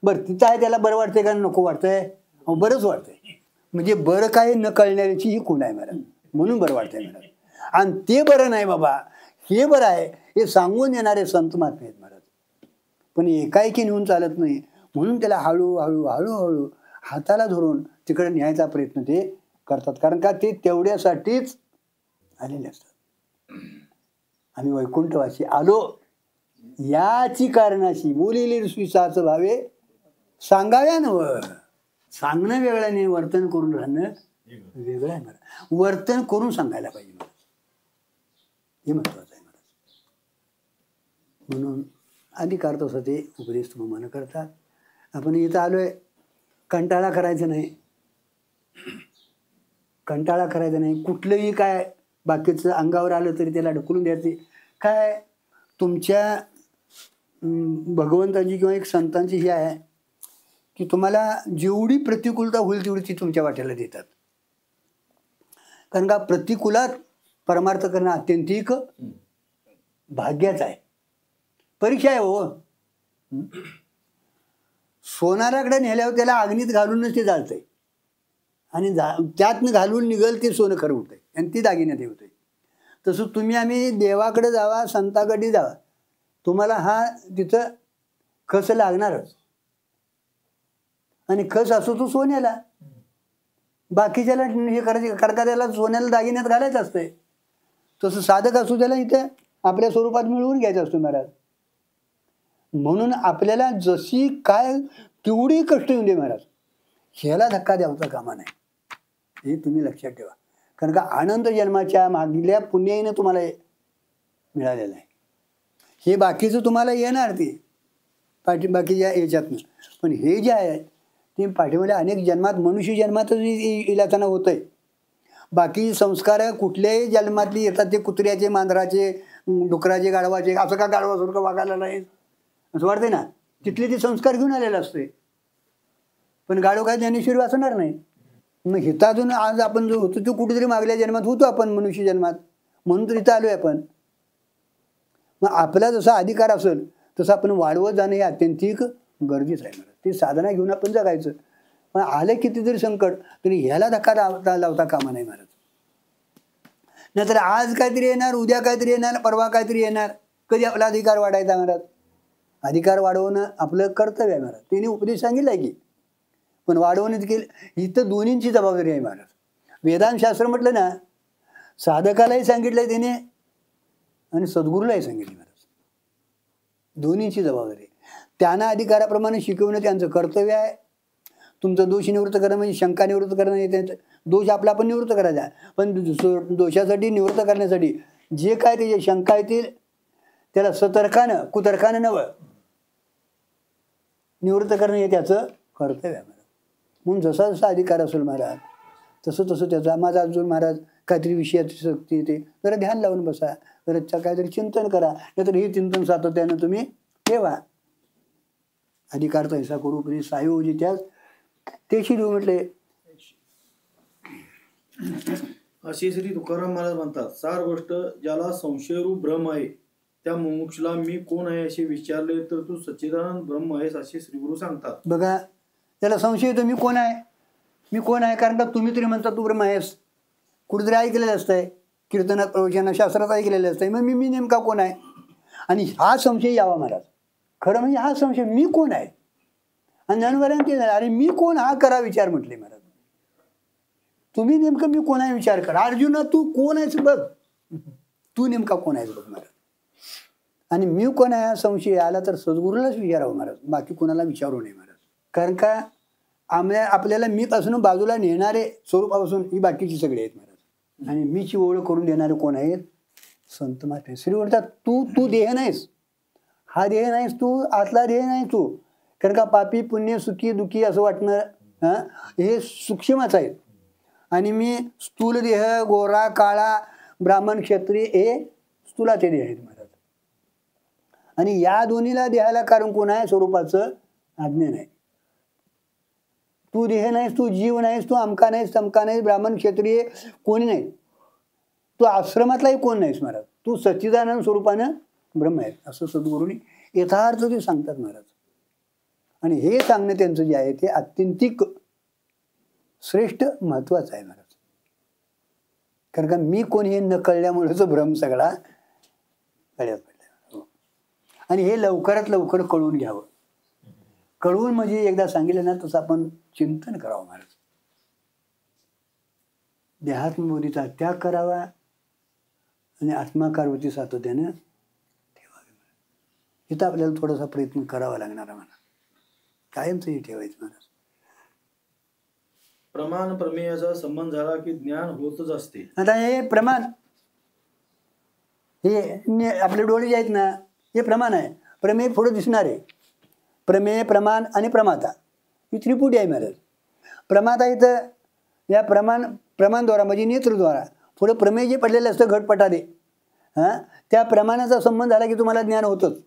बरं तिथं आहे त्याला बरं वाटतंय का नको वाटतंय? बरंच वाटतंय. म्हणजे बरं काय न कळणाऱ्याची ही खूण आहे महाराज, म्हणून बरं वाटतंय महाराज. आणि ते बरं नाही बाबा, हे बरं आहे हे सांगून येणारे संत महात्मे आहेत महाराज. पण एकाएकी नेऊन चालत नाही, म्हणून त्याला हळूहळू हळूहळू हाताला धरून तिकडे न्यायचा प्रयत्न ते करतात. कारण का ते तेवढ्यासाठीच आलेले असतात. आम्ही वैकुंठवासी आलो याची कारणाशी बोलिले सुसाच भावे सांगाव्या नव. सांगणं वेगळं नाही, वर्तन करून राहणं वेगळं आहे महाराज. वर्तन करून सांगायला पाहिजे महाराज, हे महत्वाचं आहे महाराज. म्हणून अधिकार तसं ते उपदेश तुम्ही मन करतात. आपण इथं आलोय, कंटाळा करायचं नाही, कंटाळा करायचा नाही. कुठलंही काय बाकीचं अंगावर आलं तरी त्याला ढकलून द्यायचे. काय तुमच्या भगवंताची किंवा एक संतांची ही आहे की तुम्हाला जेवढी प्रतिकूलता होईल तेवढी ती तुमच्या वाट्याला देतात. कारण का प्रतिकूलात परमार्थ करणं अत्यंतिक भाग्याचं आहे, परीक्षा आहे हो. सोनाराकडे नेल्यावर त्याला अग्नीत घालूनच ते जाळतंय आणि त्यातनं घालून निघल ते सोनं खरं होतंय आणि ती दागिन्यात हे होतंय. तसं तुम्ही आम्ही देवाकडे जावा, संताकडे जावा, तुम्हाला हा तिथं खस लागणारच. आणि खस असो तो सोन्याला, बाकीच्याला हे करायचं करता त्याला सोन्याला दागिन्यात घालायचं असतंय. तसं साधक असू त्याला इथं आपल्या स्वरूपात मिळवून घ्यायचं असतो महाराज. म्हणून आपल्याला जशी काय तेवढी कष्ट येऊन दे महाराज, ह्याला धक्का द्यायचा कामा नाही, हे तुम्ही लक्षात ठेवा. कारण का अनंत जन्माच्या मागल्या पुण्याईनं तुम्हाला मिळालेलं आहे. हे बाकीचं तुम्हाला येणार ते बाकीच्या याच्यातनं, पण हे जे आहे ते पाठीमध्ये अनेक जन्मात मनुष्य जन्मातच इलाताना होत आहे. बाकी संस्कार कुठल्याही जन्मातली येतात ते कुत्र्याचे, मांजराचे, डुकराचे, गाढवाचे. असं का गाढवासारखं वागायला नाही असं वाटते ना, तिथले ते संस्कार घेऊन आलेले असते. पण गाढव काय ज्ञानेश्वरी वाचणार नाही. मग हितातून आज आपण जो होतो तो कुठेतरी मागल्या जन्मात होतो आपण मनुष्य जन्मात, म्हणून तर इथं आलोय आपण. मग आपला जसा अधिकार असेल तसं आपण वाढवत जाणं हे अत्यंतिक गरजेचं आहे. ते साधना घेऊन आपण जगायचं. पण आलं किती जरी संकट तरी ह्याला धक्का लावता कामा नाही महाराज. नाहीतर आज काहीतरी येणार, उद्या काहीतरी येणार, परवा काहीतरी येणार. कधी आपला अधिकार वाढायचा महाराज? अधिकार वाढवणं आपलं कर्तव्य आहे महाराज. तिने उपदेश सांगितलाय की, पण वाढवण्यात केलं इथं दोन्हींची जबाबदारी आहे महाराज. वेदांत शास्त्र म्हटलं ना, साधकालाही सांगितलंय तिने आणि सद्गुरूलाही सांगितलं महाराज. दोन्हींची जबाबदारी. त्यांना अधिकाराप्रमाणे शिकवणं त्यांचं कर्तव्य आहे. तुमचं दोष निवृत्त करणं म्हणजे शंका निवृत्त करणं हे त्यांचं. दोष आपला आपण निवृत्त करायचा, पण दोषासाठी निवृत्त करण्यासाठी जे काय त्याचे शंका येतील त्याला सतर्कानं कुतर्कानं नवं निवृत्त करणं हे त्याचं कर्तव्य आहे महाराज. म्हणून जसा जसा अधिकार असेल महाराज तसं तसं त्याचा. माझा अजून महाराज काहीतरी विषयाची शक्ती येते, जरा ध्यान लावून बसा, जरा काहीतरी चिंतन करा, नाहीतर हे चिंतन सातत्यानं तुम्ही ठेवा. अधिकार तैसा करू पण सायोजी त्यास तेशी देऊ म्हटले. अशी श्री तुकाराम महाराज म्हणतात, सार गोष्ट ज्याला संशयरूप भ्रम आहे त्या मुमुक्षूला मी कोण आहे असे विचारले तर तू सच्चिदानंद ब्रह्म आहेस असे श्रीगुरु सांगतात. बघा, त्याला संशय येतो मी कोण आहे, मी कोण आहे. कारण का तुम्ही तरी म्हणता तू ब्रह्म आहेस, कुठेतरी ऐकलेलं असतंय, कीर्तनात प्रवचनात शास्त्रात ऐकलेलं असतंय. मग मी नेमका कोण आहे? आणि हा संशय यावा महाराज. खरं म्हणजे हा संशय मी कोण आहे. आणि ज्ञानवरांचे अरे मी कोण हा करा विचार म्हटले महाराज. तुम्ही नेमकं मी कोण आहे विचार करा. अर्जुना तू कोण आहेस बघ, तू नेमका कोण आहेस बघ महाराज. आणि मी कोण आहे हा संशय आला तर सद्गुरूलाच विचारावं महाराज, बाकी कोणाला विचारू नये महाराज. कारण का आपल्याला मी पासून बाजूला नेणारे स्वरूपापासून ही बाकीची सगळे आहेत महाराज. आणि मीची ओळख करून देणारे कोण आहेत? संत महात्मे. श्री म्हणतात तू देह नाहीस, हा देह नाहीस तू, आतला देह नाही तू. कारण का पापी पुण्य सुखी दुखी असं वाटणं हे सूक्ष्मच आहेत. आणि मी स्थूल देह, गोरा काळा, ब्राह्मण क्षत्रिय हे स्थूलाचे देह आहेत महाराज. आणि या दोन्हीला देहाला कारण कोण आहे? स्वरूपाचं अज्ञान आहे. तू देह नाहीस, तू जीव नाहीस, तू अमका नाहीस तमका नाहीस, ब्राह्मण क्षत्रिय कोणी नाही, तू आश्रमातलाही कोण नाहीस महाराज. तू सच्चिदानंद स्वरूपानं ब्रह्म आहे असं सद्गुरूंनी यथार्थ ते सांगतात महाराज. आणि हे सांगणं त्यांचं जे आहे ते अत्यंतिक श्रेष्ठ महत्वाचं आहे महाराज. कारण का मी कोण हे न कळल्यामुळेच भ्रम सगळा गळ्यात पडला. आणि हे लवकरात लवकर कळून घ्यावं. कळून म्हणजे एकदा सांगितलं ना तसं आपण चिंतन करावं महाराज. देहात्मबुद्धीचा त्याग करावा आणि आत्माकारवृत्ती सातत्यानं ठेवावी. इथं आपल्याला थोडासा प्रयत्न करावा लागणार आहे म्हणा. कायमच हे ठेवायचं महाराज. प्रमाण प्रमेयाचा संबंध झाला की ज्ञान होतच असते. आता हे प्रमाण हे आपले डोळे जे आहेत ना हे प्रमाण आहे. प्रमेय पुढे दिसणार आहे. प्रमेय प्रमाण आणि प्रमाता ही त्रिपुटी आहे महाराज. प्रमाता इथं या प्रमाणद्वारा म्हणजे नेत्रद्वारा पुढे प्रमेय जे पडलेलं असतं घटपटाने त्या प्रमाणाचा संबंध झाला की तुम्हाला ज्ञान होतंच.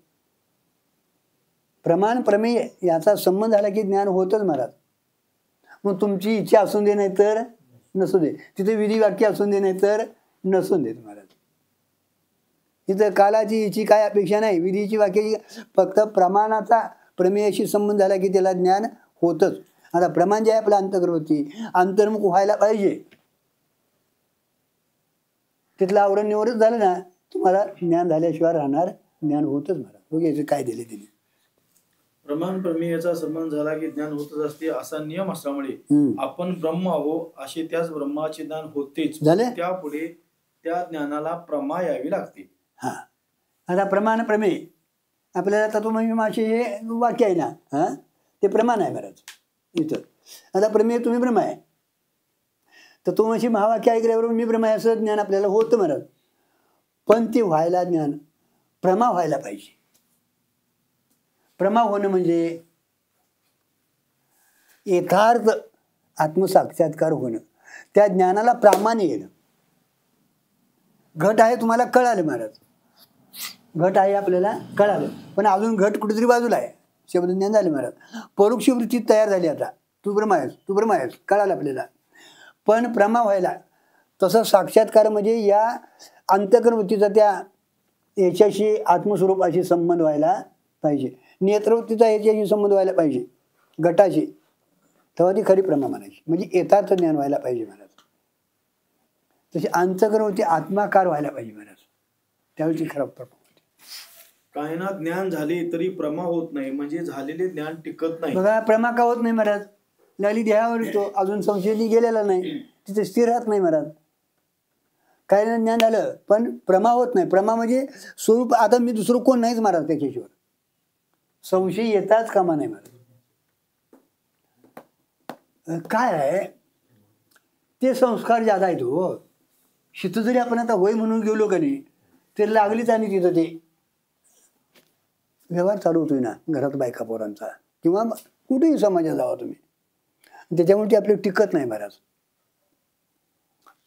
प्रमाण प्रमेय याचा संबंध झाला की ज्ञान होतच महाराज. मग तुमची इच्छा असून दे नाही तर नसू दे, तिथे विधी वाक्य असून दे नाही तर नसून देत महाराज. इथं कालाची हिची काय अपेक्षा नाही, विधीची वाक्याची, फक्त प्रमाणाचा प्रमेयाशी संबंध झाला की त्याला ज्ञान होतच. आता प्रमाण जे आहे आपलं अंतर्गती अंतर्मुख व्हायला पाहिजे. तिथलं आवरण निवडच झालं ना तुम्हाला ज्ञान झाल्याशिवाय राहणार, ज्ञान होतच महाराज. बघायचं काय दिले तिने. प्रमाण प्रमेयाचा संबंध झाला की ज्ञान होतच असते असा नियम असल्यामुळे आपण ब्रह्म आहो असे त्याच ब्रह्माचे ज्ञान होतेच. त्यापुढे त्या ज्ञानाला प्रमा यावी लागते. हा आता प्रमाण प्रमेय आपल्याला तत्वमहिमाचे हे वाक्य आहे ना ते प्रमाण आहे महाराज. इथं आता प्रमेय तुम्ही ब्रह्म आहे, तत्वमसी महावाक्य ऐकल्याबरोबर मी ब्रह्म आहे असं ज्ञान आपल्याला होतं महाराज. पण ते व्हायला ज्ञान प्रमा व्हायला पाहिजे. प्रमा होणं म्हणजे यथार्थ आत्मसाक्षात्कार होणं, त्या ज्ञानाला प्रामाण्य येणं. घट आहे तुम्हाला कळालं महाराज, घट आहे आपल्याला कळालं, पण अजून घट कुठेतरी बाजूला आहे. शब्दज्ञान झाले महाराज. परोक्ष वृत्ती तयार झाली. आता तू ब्रह्म आहेस, तू ब्रह्म आहेस कळालं आपल्याला. पण प्रमा व्हायला तसं साक्षात्कार म्हणजे या अंतःकरण वृत्तीचा त्या याच्याशी आत्मस्वरूपाशी संबंध व्हायला पाहिजे. नेत्रवृत्तीचा याच्याशी संबंध व्हायला पाहिजे गटाशी, तेव्हा ती खरी प्रमा म्हणायची. म्हणजे यथार्थ ज्ञान व्हायला पाहिजे महाराज. तशी अंतःकरण वृत्ती आत्माकार व्हायला पाहिजे महाराज, त्यावेळी ती खरं प्रमा होती. काहींना ज्ञान झाले तरी प्रमा होत नाही, म्हणजे झालेले ज्ञान टिकत नाही. बघा प्रमा का होत नाही महाराज. लागली देहावर येतो, अजून संशयनी गेलेला नाही, तिथे स्थिर राहत नाही महाराज. काही ज्ञान झालं पण प्रमा होत नाही. प्रमा म्हणजे स्वरूप, आता मी दुसरं कोण नाहीच महाराज त्याच्याशिवाय. संशय येताच कामा नाही महाराज. काय आहे ते संस्कार जादा आहेत हो. शिथ जरी आपण आता होय म्हणून गेलो का नाही ते लागलीच. आणि तिथं ते व्यवहार चालू होतोय ना घरात बायका पोरांचा किंवा कुठेही समाजात जावा तुम्ही, त्याच्यामुळे ते आपले टिकत नाही महाराज.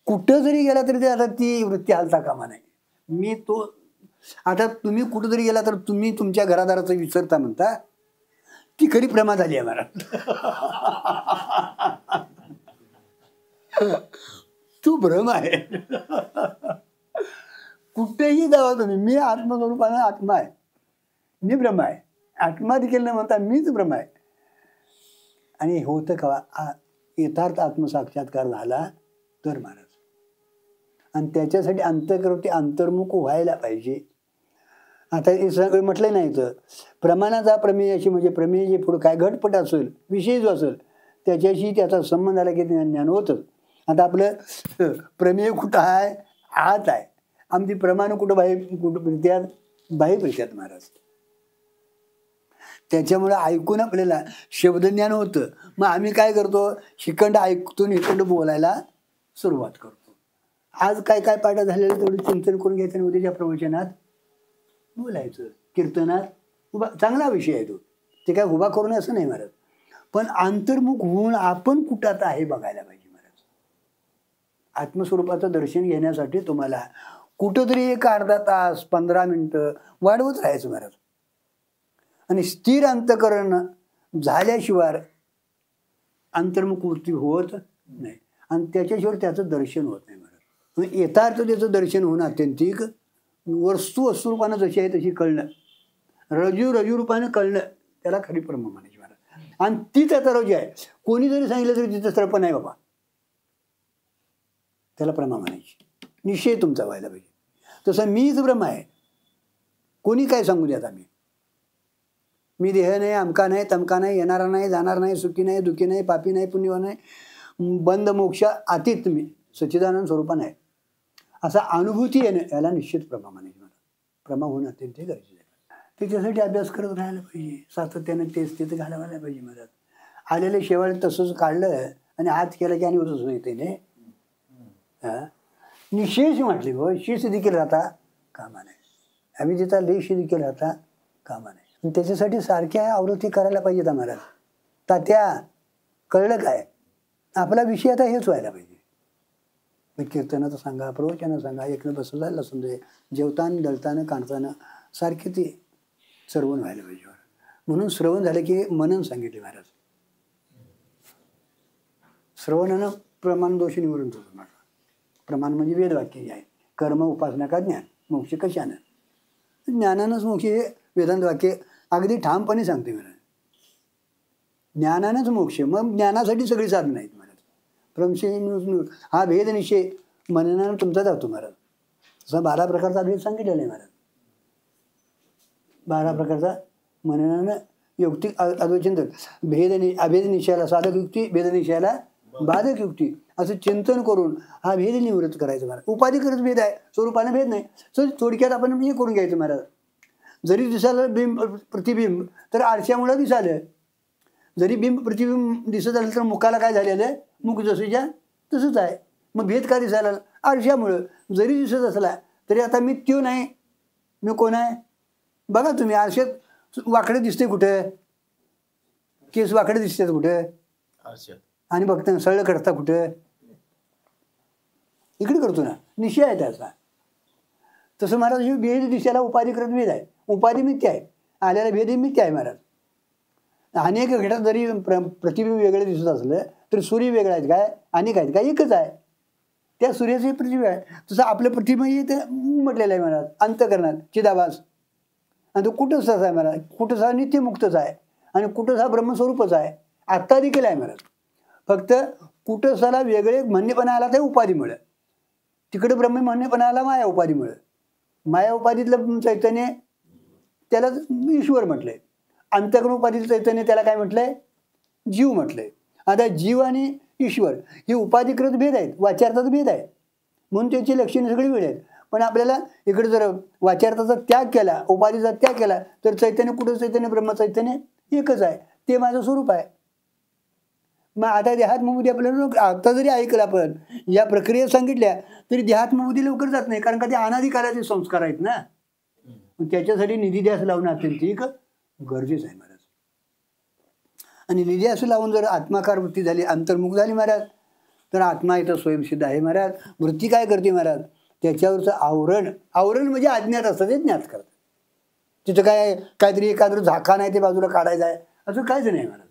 कुठं जरी गेला तरी ते आता ती वृत्ती हालता कामा नाही. मी तो आता तुम्ही कुठं जरी गेला तर तुम्ही तुमच्या घरादाराचं विसरता म्हणता, ती खरी प्रमा झाली आहे महाराज. तू भ्रम आहे. कुठेही जावा तुम्ही, मी आत्मस्वरूपानं आत्मा आहे, मी ब्रह्म आहे. आत्मा देखील न म्हणता मीच ब्रह्म आहे. आणि होतं का यथार्थ आत्मसाक्षात्कार झाला तर महाराज. आणि त्याच्यासाठी अंतःकरण अंतर्मुख व्हायला पाहिजे. आता हे सगळं म्हटलं नाही तर प्रमाणाचा प्रमेयाशी म्हणजे प्रमेय जे पुढं काय घटपट असेल विषय जो असेल त्याच्याशी त्याचा संबंध आला की ज्ञान होतं. आता आपलं प्रमेय कुठं आहे? आत आहे. आमची प्रमाण कुठं प्रीत्यात बाह्य प्रीत्यात महाराज. त्याच्यामुळे ऐकून आपल्याला शब्दज्ञान होतं. मग आम्ही काय करतो, शिकंड ऐकतून इकडं बोलायला सुरुवात करतो. आज काय काय पाठ झालेलं तेवढं चिंतन करून घ्यायचं आणि उद्याच्या प्रवचनात बोलायचं. कीर्तनात उभा चांगला विषय आहे तो, ते काय उभा करून असं नाही महाराज. पण अंतर्मुख होऊन आपण कुठात आहे बघायला पाहिजे महाराज. आत्मस्वरूपाचं दर्शन घेण्यासाठी तुम्हाला कुठंतरी एक अर्धा तास 15 मिनिटं वाढवत राहायचं महाराज. आणि स्थिर अंतःकरण झाल्याशिवाय अंतर्मुख वृत्ती होत नाही आणि त्याच्याशिवाय त्याचं दर्शन होत नाही महाराज. यथार्थ त्याचं दर्शन होणं अत्यंतिक, वस्तू स्वरूपानं जशी आहे तशी कळणं, रजू रूपानं कळणं, त्याला खरी ब्रह्म म्हणायची महाराज. आणि तीच आता रजू आहे. कोणी जरी सांगितलं तरी तिथं सर्प नाही बाबा, त्याला प्रमा म्हणायची. निश्चय तुमचा व्हायला पाहिजे. तसं मीच ब्रह्म आहे, कोणी काय सांगू द्यात. मी देह नाही, अमका नाही, तमका नाही, येणारा नाही, जाणार नाही, सुखी नाही, दुःखी नाही, पापी नाही, पुण्यवान नाही, बंद मोक्ष अतीत मी सच्चिदानंद स्वरूपा नाही, असा अनुभूती येणं याला निश्चित प्रमा म्हणायची. मला प्रमा होणं अत्यंत गरजेचं आहे. त्याच्यासाठी अभ्यास करत राहायला पाहिजे, सातत्यानं तेच तिथं घालवायला पाहिजे महाराज. आलेले शेवाळ तसंच काढलं आणि आज केलं की आणि तसंच येते नाही. निशेष म्हटली व शेष देखील राहता कामा नाही, आम्ही जिथं लेश देखील राहता कामा नाही. त्याच्यासाठी सारख्या आवृत्ती करायला पाहिजेत आम्हाला. तात्या कळलं काय, आपला विषय आता हेच व्हायला पाहिजे. कीर्तनाचं सांगा, प्रवचनाचं सांगा, एकनं बसवायला समजे, जेवताना दळताना काढताना सारखे ते श्रवण व्हायला पाहिजे. म्हणून श्रवण झालं की मनन सांगितले महाराज. श्रवणानं प्रमाण दोष निवडून होतो महाराज. प्रमाण म्हणजे वेदवाक्य जे आहे, कर्म उपासना का ज्ञान, मोक्ष कशानं, ज्ञानानंच मोक्ष हे वेदांत वाक्य अगदी ठामपणे सांगते महाराज. ज्ञानानंच मोक्ष, मग ज्ञानासाठी सगळी साधनं आहेत महाराज. प्रमशय हा भेद निश्चय मननानं तुमचा जातो महाराज. तसा 12 प्रकारचा भेद सांगितलेला आहे महाराज. 12 प्रकारचा मननानं युक्ती अद्वैतचिंतन, अभेद निश्चयाला साधक युक्ती, भेद निश्चयाला बाधक युक्ती, असं चिंतन करून हा भेद निवृत्त करायचं महाराज. उपाधिकृत भेद आहे, स्वरूपाने भेद नाही. सो थोडक्यात आपण हे करून घ्यायचं महाराज. जरी दिसायला बिंब प्रतिबिंब तर आरशामुळं दिसायलं, जरी बिंब प्रतिबिंब दिसत आलं तर मुखाला काय झालेलं आहे, मुख जसंच्या तसंच आहे. मग भेद का दिसायला, आरशामुळं. जरी दिसत असला तरी आता मी त्यो नाही, मी कोण आहे बघा तुम्ही. आरशात वाकडे दिसते कुठे, केस वाकडे दिसतात कुठे आरशात, आणि बघता सरळ करता कुठं, इकडे करतो ना, निश्चय आहे त्याचा. तसं महाराज हे भेद दिसायला उपाधिकृत भेद आहे, उपाधी मिथ्या आहे, आलेला भेद ही मिथ्या आहे महाराज. अनेक घटात जरी प्रतिबिंब वेगळे दिसत असलं तरी सूर्य वेगळा आहेत काय, अनेक आहेत काय, एकच आहे. त्या सूर्याचे प्रतिबिंब आहे. तसं आपलं प्रतिबिंब इथं म्हटलेलं आहे महाराज, अंतःकरणात चिदाभास. आणि तो कुठंच आहे महाराज, कुठंच हा नित्यमुक्तच आहे आणि कुठंच हा ब्रह्मस्वरूपच आहे. आत्ता देखील आहे महाराज. फक्त कुठंसाला वेगळे म्हणणेपणा आला ते उपाधीमुळे, तिकडे ब्रह्म म्हणणेपणा आला माया उपाधीमुळे. माया उपाधीतलं चैतन्य त्याला ईश्वर म्हटलंय, अंतःकरण उपाधीतलं चैतन्य त्याला काय म्हटलंय, जीव म्हटलंय. आता जीव आणि ईश्वर हे उपाधिकृत भेद आहेत, वाच्यार्थाचा भेद आहे, म्हणून त्याची लक्षणे सगळी वेळ आहेत. पण आपल्याला इकडे जर वाच्यार्थाचा त्याग केला, उपाधीचा त्याग केला तर चैतन्य कुठं, चैतन्य ब्रह्म चैतन्य एकच आहे, ते माझं स्वरूप आहे. मग आता देहात्मबुद्धी आपल्याला आता जरी ऐकलं आपण या प्रक्रिया सांगितल्या तरी देहात्मबुद्धी लवकर जात नाही, कारण का ते अनादिकालाचे संस्कार आहेत ना. त्याच्यासाठी निधी ध्यास लावणं अत्यंतिक गरजेचं आहे महाराज. आणि निधी ध्यास लावून जर आत्माकार वृत्ती झाली, अंतर्मुख झाली महाराज, तर आत्मा इथं स्वयंसिद्ध आहे महाराज. वृत्ती काय करते महाराज, त्याच्यावरचं आवरण म्हणजे अज्ञात असतं ते ज्ञात करतं. तिथं काहीतरी एखादं झाका नाही ते बाजूला काढायचं आहे असं काहीच नाही महाराज.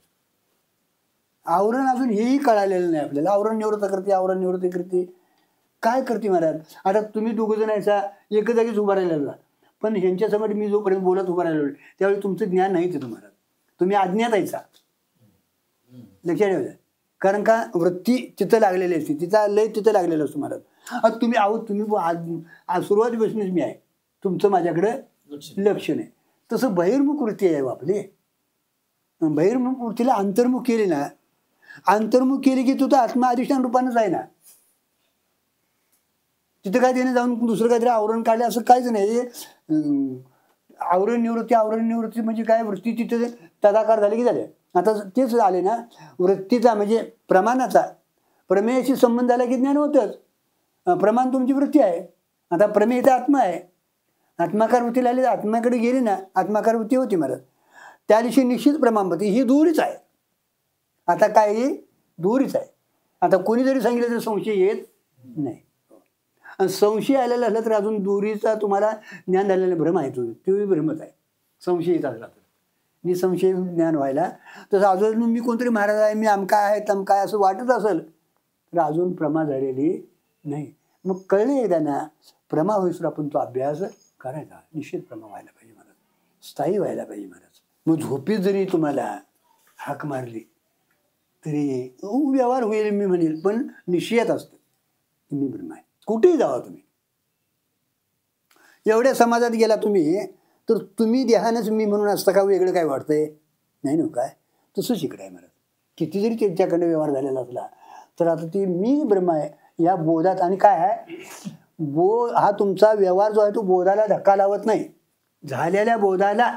आवरण अजून हेही कळालेलं नाही आपल्याला. आवरण निवृत्त करते, आवरण निवृत्ती करते, काय करते महाराज. आता तुम्ही दोघं जण यायचा एकच जागीच उभा राहिलेला, पण ह्यांच्यासमोर मी जोपर्यंत बोलत उभा राहिलो त्यावेळी तुमचं ज्ञान नाहीच येतं महाराज, तुम्ही अज्ञात यायचा, लक्षात ठेवायचं. कारण का वृत्ती तिथं लागलेली असते, तिचा लय तिथं लागलेलं असतो महाराज. आता तुम्ही आज सुरुवातीपासूनच मी आहे, तुमचं माझ्याकडे लक्ष नाही. तसं बहिर्मुख वृत्ती आहे आपली. बहिर्मुख वृत्तीला अंतर्मुख केली ना, अंतर्मुख केली की तुझं आत्मा अधिष्ठान रूपानंच आहे ना. तिथं काय त्याने जाऊन दुसरं काहीतरी आवरण काढलं असं काहीच नाही. आवरण निवृत्ती म्हणजे काय, वृत्ती तिथे तदाकार झाले की झाले. आता तेच आले ना, वृत्तीचा म्हणजे प्रमाणाचा, प्रमेयाशी संबंध झाला की ज्ञान होतंच. प्रमाण तुमची वृत्ती आहे. आता प्रमेय तर आत्मा आहे. आत्माकार वृत्ती लागली, आत्म्याकडे गेली ना, आत्माकार वृत्ती होती महाराज. त्या दिवशी निश्चित प्रमाणपती ही दूरच आहे. आता काय ही दूरच आहे. आता कोणी जरी सांगितलं तर संशय येत नाही. आणि संशय आलेला असला तर अजून दुरीचा तुम्हाला ज्ञान झालेला भ्रम आहे. तोही भ्रमच आहे. संशय येत असला तर निसंशय ज्ञान व्हायला. तसं अजून मी कोणतरी महाराज आहे, मी आमका आहे तमका आहे असं वाटत असेल तर अजून प्रमा झालेली नाही. मग कळले एकदा ना, प्रमा होईसर आपण तो अभ्यास करायचा. निश्चित प्रमा व्हायला पाहिजे महाराज, स्थायी व्हायला पाहिजे महाराज. मग झोपेत जरी तुम्हाला हाक मारली तरी व्यवहार होईल मी म्हणेल, पण निश्चयात असतं मी ब्रह्म आहे. कुठेही जावा तुम्ही, एवढ्या समाजात गेला तुम्ही तर तुम्ही देहानच मी म्हणून असतं का, वेगळं काय वाटतंय नाही ना काय. तसं शिकड आहे महाराज. किती जरी त्यांच्याकडे व्यवहार झालेला असला तर आता ती मी ब्रह्म आहे या बोधात. आणि काय आहे, हा तुमचा व्यवहार जो आहे तो बोधाला धक्का लावत नाही, झालेल्या बोधाला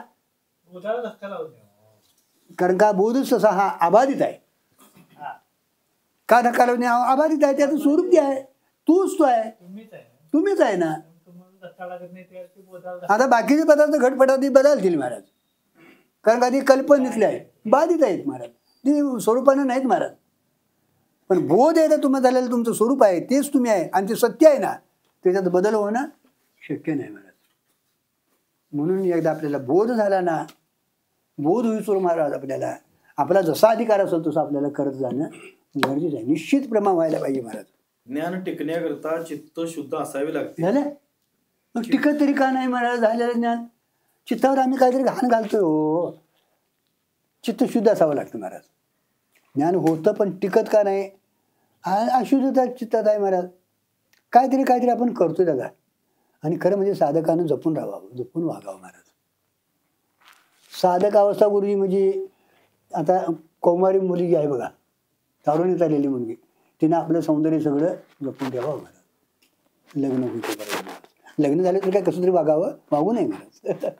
धक्का लावत नाही. कारण का बोधच तसा हा अबाधित आहे. का धक्का लावत नाही, अबाधित आहे. त्याचं स्वरूप जे आहे तूच तो आहे, तुम्हीच आहे ना. आता बाकीचे पदार्थ घटपटात बदलतील महाराज, कारण का ती कल्पनेतले आहेत, बाधित आहेत महाराज, ती स्वरूपाने नाहीत महाराज. पण बोध आहे तुम्हाला झालेलं तुमचं स्वरूप आहे तेच तुम्ही आहे आणि ते सत्य आहे ना, त्याच्यात बदल होणं शक्य नाही महाराज. म्हणून एकदा आपल्याला बोध झाला ना, बोध होईसोर महाराज आपल्याला आपला जसा अधिकार असेल तसं आपल्याला करत जाणं गरजेचं आहे. निश्चित प्रमा व्हायला पाहिजे महाराज. ज्ञान टिकण्याकरता चित्त शुद्ध असावे लागते. झालं मग टिकत तरी का नाही महाराज झालेलं ज्ञान. चित्तावर आम्ही काहीतरी घाण घालतोय हो. चित्त शुद्ध असावं लागतं महाराज. ज्ञान होतं पण टिकत का नाही, अशुद्धता चित्तात आहे महाराज. काहीतरी आपण करतोय दादा. आणि खरं म्हणजे साधकानं जपून राहावं, जपून वागावं महाराज. साधक अवस्था गुरुजी म्हणजे आता कौमारी मुलगी आहे बघा, तारुणीत आलेली मुलगी, तिनं आपलं सौंदर्य सगळं जपून ठेवावं महाराज. लग्न होतं बरोबर, लग्न झालं तर काय कसं तरी वागावं, वागू नये महाराज.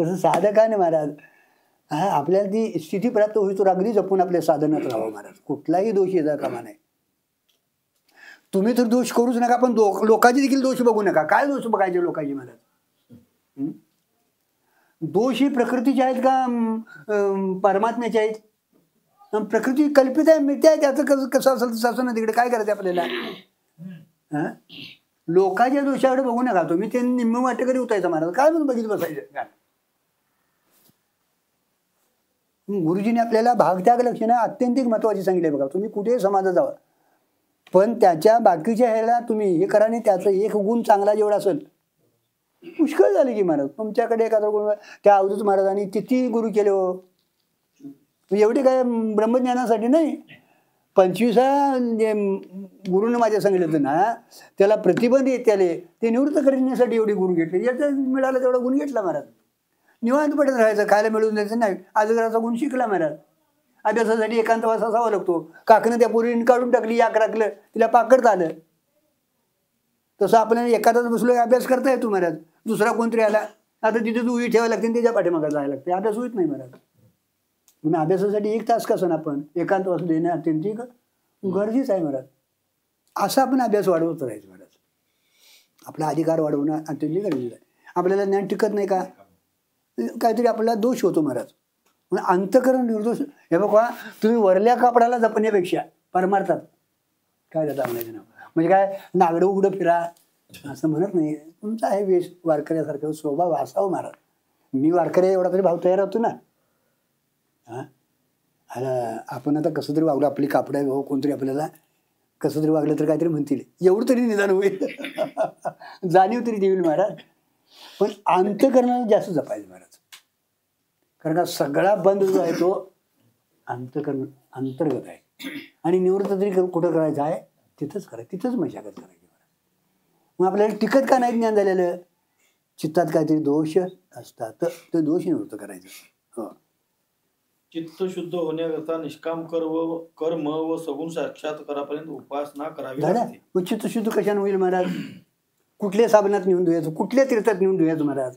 तसं साधकाने महाराज आपल्याला ती स्थिती प्राप्त होईल तर अगदी जपून आपल्या साधनात राहावं महाराज. कुठलाही दोष येता कामा नाही. तुम्ही तर दोष करूच नका, पण लोकांचे देखील दोष बघू नका. काय दोष बघायचे लोकांचे महाराज. दोष ही प्रकृतीचे आहेत का परमात्म्याचे आहेत. प्रकृती कल्पित आहे, मिळते आहे, त्याचं कसं असेल तसं असं ना, तिकडे काय करायचं आपल्याला. लोकांच्या दोषाकडे बघू नका तुम्ही, ते निम्म वाटेकरी उठायचं महाराज. काय म्हणून बघितलं बसायचं. गुरुजीने आपल्याला भागत्याग लक्षणं अत्यंतिक महत्वाची सांगितले बघा. तुम्ही कुठेही समाजात जावा, पण त्याच्या बाकीच्या ह्याला तुम्ही हे करा नाही. त्याचं एक गुण चांगला जेवढा असेल पुष्कळ झाले की महाराज. तुमच्याकडे एखादा गुण, त्या अवधूत महाराजांनी किती गुरु केले हो. एवढे काय ब्रह्मज्ञानासाठी नाही, 25 जे गुरुनं माझ्या सांगितलं ना, त्याला प्रतिबंध येत त्याले ते निवृत्त करण्यासाठी एवढे गुरु घेतले. याचं मिळालं तेवढा गुण घेतला महाराज. निवांत पडत राहायचं, खायला मिळून द्यायचं नाही. आजगराचा गुण शिकला महाराज. अभ्यासासाठी एकांतवास असावा लागतो. काकनं त्या पोरीने काढून टाकली, याक राखलं, तिला पाकडता आलं. तसं आपल्याला एखादाच बसलो अभ्यास करता येतो महाराज. दुसरा कोणतरी आला, आता तिथे तू उई ठेवायला लागते, त्याच्या पाठीमागे जायला लागते. अभ्यास होत नाही महाराज. म्हणून अभ्यासासाठी 1 तास कसं ना आपण एकांतवास देणं अत्यंत गरजेचं आहे महाराज. असा आपण अभ्यास वाढवत राहायचं महाराज. आपला अधिकार वाढवणं अत्यंत गरजेचं आहे. आपल्याला ज्ञान टिकत नाही का, काहीतरी आपल्याला दोष होतो महाराज. अंतकरण निर्दोष. हे बघा, तुम्ही वरल्या कापडाला जपण्यापेक्षा परमार्थात काय जाता म्हणायचं नाव, म्हणजे काय नागडं उघडं फिरा असं म्हणत नाही. तुमचा आहे वेश वारकऱ्यासारखं स्वभाव असावं महाराज. मी वारकऱ्या एवढा तरी भाव तयार होतो ना. आपण आता कसं तरी वागलो, आपली कापडं भाऊ कोणतरी आपल्याला कसं तरी वागलं तर काहीतरी म्हणतील, एवढं तरी निदान होईल, जाणीव तरी देईल महाराज. पण अंतकरणाला जास्त जपायचं महाराज. कारण का सगळा बंद जो आहे तो अंतकरण अंतर्गत आहे. आणि निवृत्त तरी कुठं करायचं आहे, तिथंच करायचं, तिथंच मशागत करायची. मग आपल्याला टिकत का नाही ज्ञान झालेलं. चित्तात काहीतरी दोष असतात, ते दोष निवृत्त करायचं. हो, चित्त शुद्ध होण्याकरता निष्काम कर्म व सगुण साक्षात्कारापर्यंत उपासना करावी लागते. मग चित्त शुद्ध कशाने होईल महाराज? कुठल्या साबणात नेऊन धुयाचं, कुठल्या तीर्थात नेऊन धुयाचं महाराज?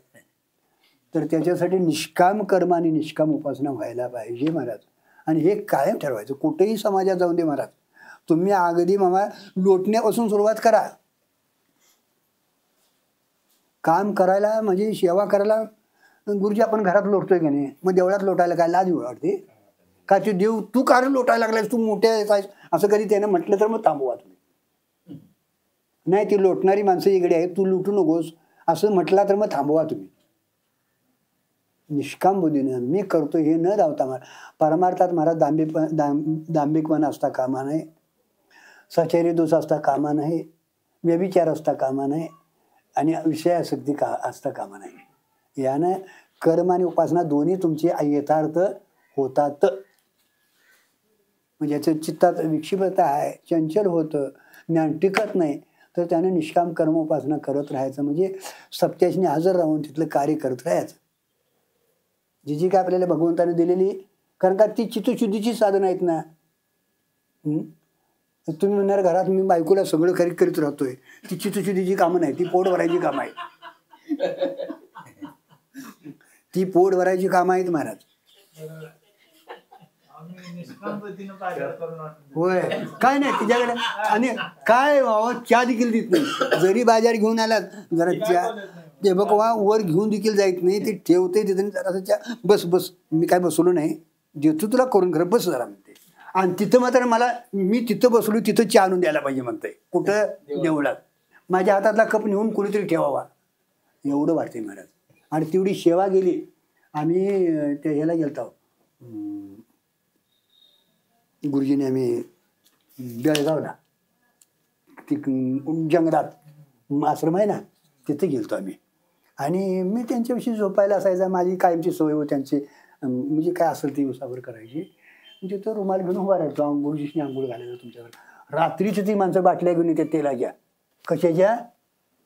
तर त्याच्यासाठी निष्काम कर्म आणि निष्काम उपासना व्हायला पाहिजे महाराज. आणि हे कायम ठरवायचं. कुठेही समाजात जाऊन दे महाराज, तुम्ही अगदी मामा लोटण्यापासून सुरुवात करा. काम करायला म्हणजे सेवा करायला. गुरुजी आपण घरात लोटतोय की नाही, मग देवळात लोटायला काय लाज वाटते का? ते देव तू कारण लोटायला लागलायस, तू मोठ्या येतायस असं कधी त्यानं म्हटलं तर मग थांबवा तुम्ही. नाही, ती लोटणारी माणसं इकडे आहेत, तू लुटू नकोस असं म्हटला तर मग थांबवा तुम्ही. निष्काम बुद्धीनं मी करतो हे न धावता मला परमार्थात महाराज दांभिकपणा असता कामा नये, सचैरी दोष असता कामा नये, व्यभिचार असता कामा नये आणि विषयासक्ती असता कामा नये. यानं कर्म आणि उपासना दोन्ही तुमचे यथार्थ होतात. म्हणजे याचं चित्तात विक्षिप्तता आहे, चंचल होतं, ज्ञान टिकत नाही, तर त्याने निष्काम कर्म उपासना करत राहायचं. म्हणजे सत्याशनी हजर राहून तिथलं कार्य करत राहायचं. जी काय आपल्याला भगवंताने दिलेली, कारण का ती चित्तशुद्धीची साधनं आहेत ना. तुम्ही म्हणणार घरात मी बायकोला सगळं करीत राहतोय, ती चित्तशुद्धीची कामं नाही, ती पोट भरायची कामं आहेत. ती पोट भरायची कामं आहेत महाराज. होय, काय नाही तिच्याकडे. आणि काय चहा देखील देत नाही. जरी बाजार घेऊन आलात जरा चहा ते बघवा वर घेऊन देखील जायत नाही, ते ठेवते तिथे जरा चहा. बस बस मी काय बसलो नाही, देतो तुला करून खरं, बस जरा म्हणते. आणि तिथं मात्र मला मी तिथं बसलो तिथं चहा आणून द्यायला पाहिजे म्हणतंय. कुठं? देवळात. माझ्या हातातला कप नेऊन कुणीतरी ठेवावा एवढं वाटतंय महाराज. आणि तेवढी सेवा गेली. आम्ही त्या ह्याला गेलतो गुरुजीने, आम्ही बेळगावला ती जंगलात आश्रम आहे ना, तिथे गेलतो आम्ही. आणि मी त्यांच्याविषयी झोपायला असायचा, माझी कायमची सवय होती त्यांची, म्हणजे काय असेल ती उसावर करायची. तिथं रुमाल घेऊन उभा राहतो, गुरुजीशी आंघोळ घालायचं तुमच्यावर. रात्रीची ती माणसं बाटल्या घेऊन येते तेलाच्या, कशाच्या?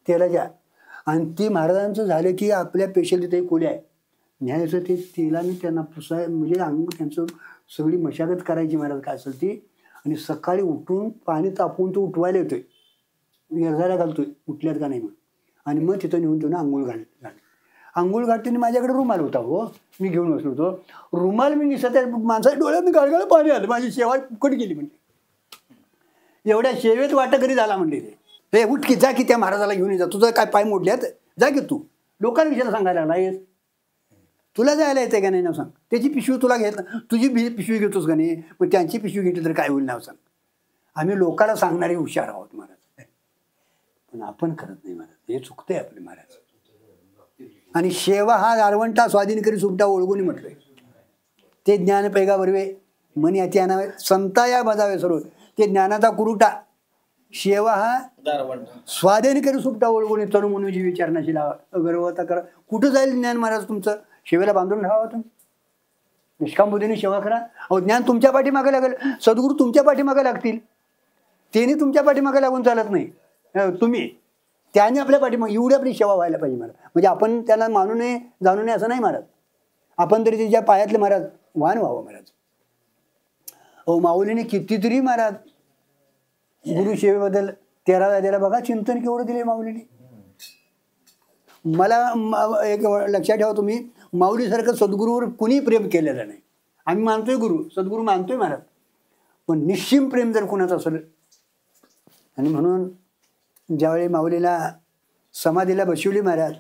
तेलाच्या. आणि ती महाराजांचं झालं की आपल्या पेशल तिथे खोल्या आहे, न्यायचं ते तेलाने त्यांना पुसाय, म्हणजे अंग त्यांचं सगळी मशागत करायची महाराज काय असेल ती. आणि सकाळी उठून पाणी तापवून तो उठवायला येतोय, विरजायला घालतोय उठल्यात का नाही म्हणून. आणि मग तिथं नेऊन ठेवून आंघोळ घालत. आंघोळ घालताना माझ्याकडे रुमाल होता, हो मी घेऊन बसलो होतो. रुमाल मी निसत माणसाच्या डोळ्यात गळगळ पाणी आलं. माझी सेवा फुकट गेली म्हणजे. एवढ्या सेवेत वाटकरी झाला म्हणले ते. उठ की जा की त्या महाराजाला घेऊन जा, तुझं काय पाय मोडल्यात, जा की तू. लोकांविषयी सांगायला लागला येस, तुला जायला येते का नाही नाव सांग. त्याची पिशवी तुला घेत, तुझी पिशवी घेतोस का नाही, मग त्यांची पिशवी घेतली तर काय होईल नाव सांग. आम्ही लोकांना सांगणारे हुशार आहोत महाराज, पण आपण करत नाही महाराज. हे चुकतंय आपले महाराज. आणि सेवा हा गारवंटा स्वाधीन करी सुपटा ओळखून म्हटलंय. ते ज्ञान पैगा बरवे मन याची आणावे संता या बजावे सर्व. ते ज्ञानाचा कुरुटा. सेवा हा स्वाधीन करी सुपटा ओळखून तनु म्हणून विचारण्याची लावा गर्वता करा. कुठं जाईल ज्ञान महाराज तुमचं? सेवेला बांधून राहावा तुम्ही, निष्काम बुद्धीने सेवा करा. अहो ज्ञान तुमच्या पाठीमागे लागेल, सद्गुरू तुमच्या पाठीमागे लागतील. त्यांनी तुमच्या पाठीमागे लागून चालत नाही, तुम्ही त्याने आपल्या पाठीमागे. एवढी आपली सेवा व्हायला पाहिजे महाराज. म्हणजे आपण त्याला मानू नये जाणू नये असं नाही महाराज. आपण तरी त्याच्या पायातले महाराज वाहन व्हावं महाराज. अहो माऊलीने कितीतरी महाराज गुरु सेवेबद्दल 13व्या अध्यायाला बघा चिंतन केवढं दिले माऊलीने. मला एक लक्षात ठेवा तुम्ही, माऊलीसारखं सद्गुरूवर कुणी प्रेम केलेलं नाही. आम्ही मानतोय गुरु, सद्गुरू मानतोय महाराज, पण निश्चिम प्रेम जर कुणाचं असेल. आणि म्हणून ज्यावेळी माऊलीला समाधीला बसवली महाराज,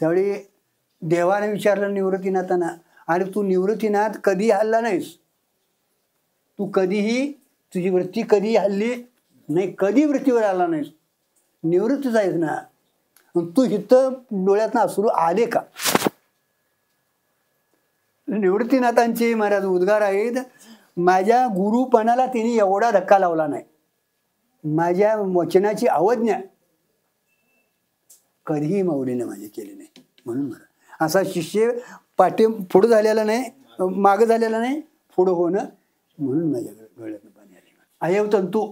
त्यावेळी देवाने विचारलं निवृत्तीनाथांना, आणि तू निवृत्तीनाथ कधी हल्ला नाहीस, तू कधीही तुझी वृत्ती कधी हल्ली नाही, कधी वृत्तीवर आला नाहीस, निवृत्तीच आहेस ना, तू इथं डोळ्यातनं अश्रू आले का? निवृत्तीनाथांचे महाराज उद्गार आहेत, माझ्या गुरुपणाला तिने एवढा धक्का लावला नाही, माझ्या वचनाची अवज्ञा कधीही माऊलीने माझी केली नाही. म्हणून मला असा शिष्य पुढं झालेला नाही, मागं झालेला नाही, पुढं होणं. म्हणून माझ्या डोळ्यातनं पाणी आले. अयव तंतू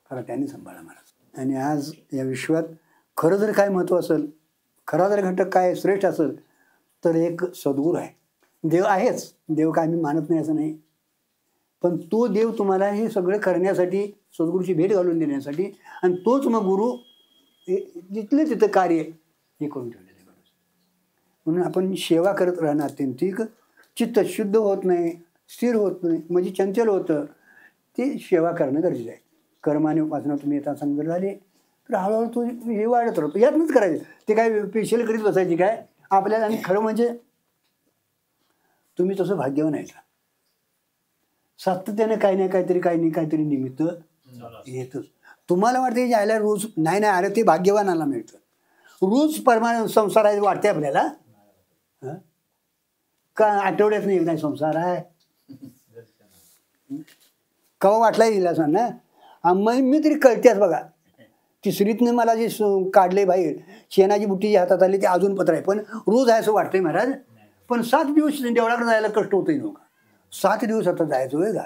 खरं त्यांनी सांभाळा महाराज. आणि आज या विश्वात खरं जर काय महत्त्व असेल, खरा जर घटक काय श्रेष्ठ असेल, तर एक सद्गुरू आहे. देव आहेच, देव काय मी मानत नाही असं नाही, पण तो देव तुम्हाला हे सगळं करण्यासाठी, सद्गुरूची भेट घालून देण्यासाठी, आणि तोच मग गुरु जिथले तिथं कार्य हे करून ठेवलेलं आहे. म्हणून आपण सेवा करत राहणं अत्यंतिक. चित्त शुद्ध होत नाही, स्थिर होत नाही, म्हणजे चंचल होतं, ते सेवा करणं गरजेचं आहे. कर्म आणि उपासना तुम्ही येता संगत झाले तर हळूहळू तो हे वाढत राहतो. यातनंच करायचं, ते काय स्पेशल करीत बसायची काय आपल्याला. आणि खरं म्हणजे तुम्ही तसं भाग्यवान आहे का, सातत्याने काही नाही काहीतरी निमित्त येतच. तुम्हाला वाटतं की यायला रोज नाही, अरे ते भाग्यवानाला मिळतं. रोज परमानंट संसार आहे वाटते आपल्याला का आठवड्यात नाही एकदा संसार आहे, कवा वाटला येईल असं ना. मग मी तरी कळतेच बघा. तिसरीतनं मला जे काढले बाहेर, शेणाची बुट्टी जी हातात आली ते अजून पत्र आहे, पण रोज आहे असं वाटतंय महाराज. पण 7 दिवस देवळाकडे जायला कष्ट होतंय नव्हतं. 7 दिवस आता जायचं होय का,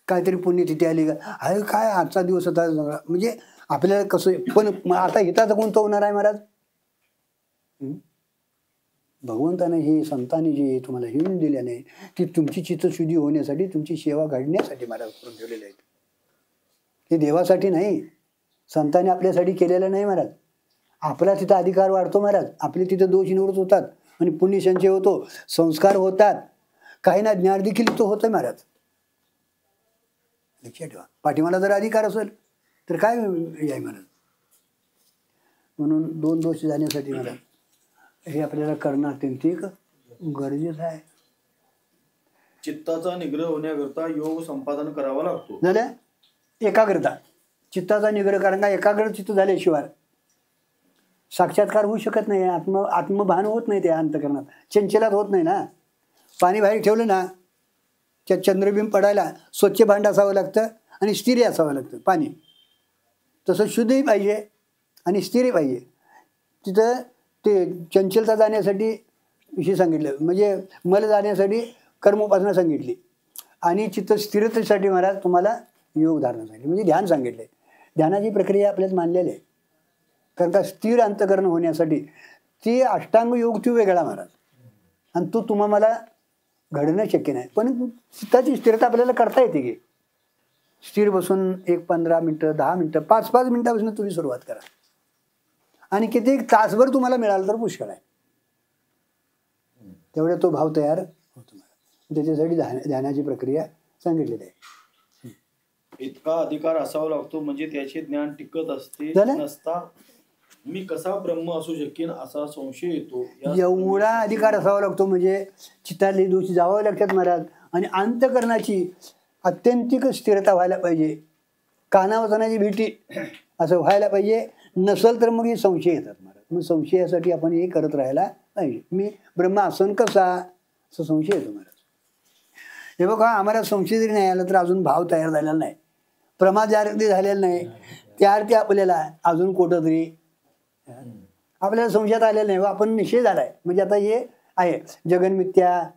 काहीतरी पुण्यतिथी आली का, अरे काय आजचा दिवस होता, म्हणजे आपल्याला कसं. पण आता हिताचं कोणतं होणार आहे महाराज. भगवंताने हे संतांनी जे तुम्हाला हिरून दिल्याने ती तुमची चित्तशुद्धी होण्यासाठी, तुमची सेवा घडण्यासाठी महाराज करून ठेवलेले आहेत. हे देवासाठी नाही, संतांनी आपल्यासाठी केलेलं नाही महाराज. आपला तिथं अधिकार वाढतो महाराज, आपले तिथं दोष निवृत्त होतात आणि पुण्य संचय होतो, संस्कार होतात, काही ना ज्ञान देखील तो होतं महाराज. लक्षात ठेवा, पाठीमाला जर अधिकार असेल तर काय आहे महाराज. म्हणून 2 दोष जाण्यासाठी महाराज हे आपल्याला करणं अत्यंतिक गरजेचं आहे. चित्ताचा निग्रह होण्याकरता योग संपादन करावा लागतो. झालं एकाग्रता, चित्ताचा निग्रह. कारण का एकाग्र चित्त झाल्याशिवाय साक्षात्कार होऊ शकत नाही, आत्मभान होत नाही, त्या अंतकरणात चंचलात होत नाही ना. पाणी बाहेर ठेवलं ना, त्यात चंद्रबिंब पडायला स्वच्छ भांड असावं लागतं आणि स्थिर असावं लागतं पाणी. तसं शुद्धही पाहिजे आणि स्थिरही पाहिजे. तिथं ते चंचलता जाण्यासाठी हे सांगितलं, म्हणजे मल जाण्यासाठी कर्मोपासना सांगितली, आणि चित्त स्थिरतेसाठी महाराज तुम्हाला योग धारणा सांगितली, म्हणजे ध्यान सांगितले. ध्यानाची प्रक्रिया आपल्याला मानलेली आहे. कारण का स्थिर अंतकरण होण्यासाठी ते अष्टांग योग तो वेगळा महाराज, आणि तो तुम्हाला घडणं शक्य नाही. पण चित्ताची स्थिरता आपल्याला करता येते की स्थिर बसून 15 मिनटं, 10 मिनटं, 5-5 मिनटापासून तुम्ही सुरुवात करा, आणि किती तासभर तुम्हाला मिळालं तर पुष्कळ आहे. तेवढा तो भाव तयार होतो. त्याच्यासाठी ध्यानाची प्रक्रिया सांगितलेली आहे. इतका अधिकार असावा लागतो म्हणजे त्याचे ज्ञान टिकत असते नसता मी कसा ब्रह्म असू शकेन असा संशय येतो. एवढा अधिकार असावा लागतो म्हणजे चित्तातले दोष जावं लागतात महाराज, आणि अंतकरणाची अत्यंतिक स्थिरता व्हायला पाहिजे. कानावचनाची भीती असं व्हायला पाहिजे. नसेल तर मग हे संशय येतात महाराज. मग संशयासाठी आपण हे करत राहायला पाहिजे. मी ब्रह्म असन कसा असं संशय येतो महाराज. हे बघा, आम्हाला संशय जरी नाही आला तर अजून भाव तयार झालेला नाही, प्रमाद जागृती झालेला नाही, त्याअर्थी आपल्याला अजून कुठं तरी आपल्याला संशयात आलेलं नाही. आपण निश्चय झालाय म्हणजे आता हे आहे जगन्मिथ्या,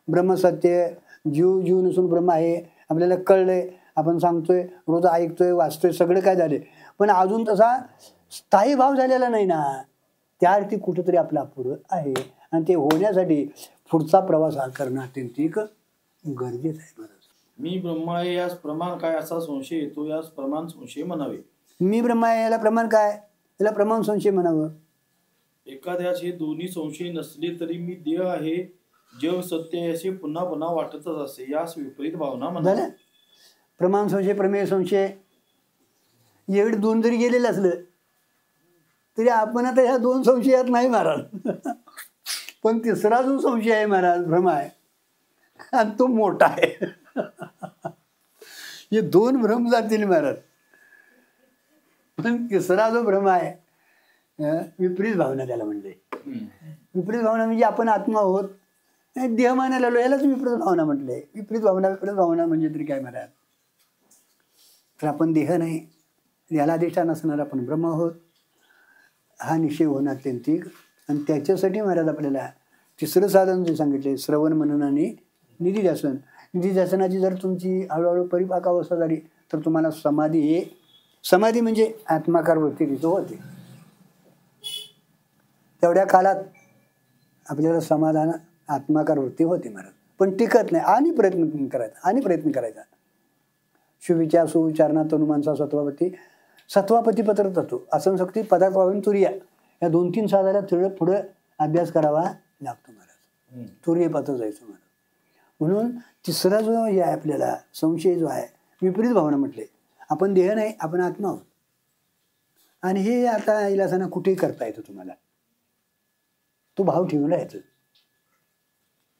ब्रह्मसत्य, जीव नसून ब्रह्म आहे आपल्याला कळलंय. आपण सांगतोय, रोज ऐकतोय, वाचतोय, सगळं काय झाले, पण अजून तसा स्थायी भाव झालेला नाही ना. त्याअर्थी कुठंतरी आपला अपुरं आहे, आणि ते होण्यासाठी पुढचा प्रवास हा करणं अत्यंतिक गरजेचं आहे महाराज. मी ब्रह्म आहे यास प्रमाण काय असा संशय येतो, यास प्रमाण संशय म्हणावे. मी ब्रह्म आहे याला प्रमाण काय, याला प्रमाण संशय म्हणावं. एखाद्यास हे दोन्ही संशय नसले तरी मी देह आहे, जग सत्य आहे असे पुन्हा पुन्हा वाटतच असे, यास विपरीत भावना म्हणावे. प्रमाण संशय, प्रमेय संशय, एवढे 2 जरी गेलेले असलं तरी आपण आता ह्या 2 संशयात नाही महाराज. पण तिसरा जो संशय आहे महाराज, भ्रम आहे, आणि तो मोठा आहे. हे 2 भ्रम जातील महाराज. पण तिसरा जो भ्रम आहे, विपरीत भावना त्याला म्हणजे. विपरीत भावना म्हणजे आपण आत्मा आहोत, देह मानायला आलो, यालाच विपरीत भावना म्हटलंय. विपरीत भावना म्हणजे तरी काय महाराज. तर आपण देह नाही, याला अधिष्ठान असणार आपण ब्रह्म आहोत, हा निश्चय होणं अत्यंतिक. आणि त्याच्यासाठी महाराज आपल्याला तिसरं साधन जे सांगितले, श्रवण मनन आणि निधिध्यासन. निधिध्यासनाची जर तुमची हळूहळू परिपाकावस्था झाली तर तुम्हाला समाधी, हे समाधी म्हणजे आत्माकार वृत्ती तिथं होते. तेवढ्या काळात आपल्याला समाधान आत्माकार वृत्ती होते महाराज, पण टिकत नाही. आणि प्रयत्न करायचा. सुविचार सुविचारणा तनुमानसा सत्वापती पत्र जातो असंशक्ती पदार्थ वाहून तुरिया, या 2-3 साधायला थोडं पुढं अभ्यास करावा लागतो महाराज. तुर्य पात्र जायचं महाराज. म्हणून तिसरा जो आहे आपल्याला संशय जो आहे, विपरीत भावना म्हटले. आपण देह नाही, आपण आत्मा आहोत. आणि हे आता इलासाना कुठेही करता येतं तुम्हाला. तो भाव ठेवला येतो.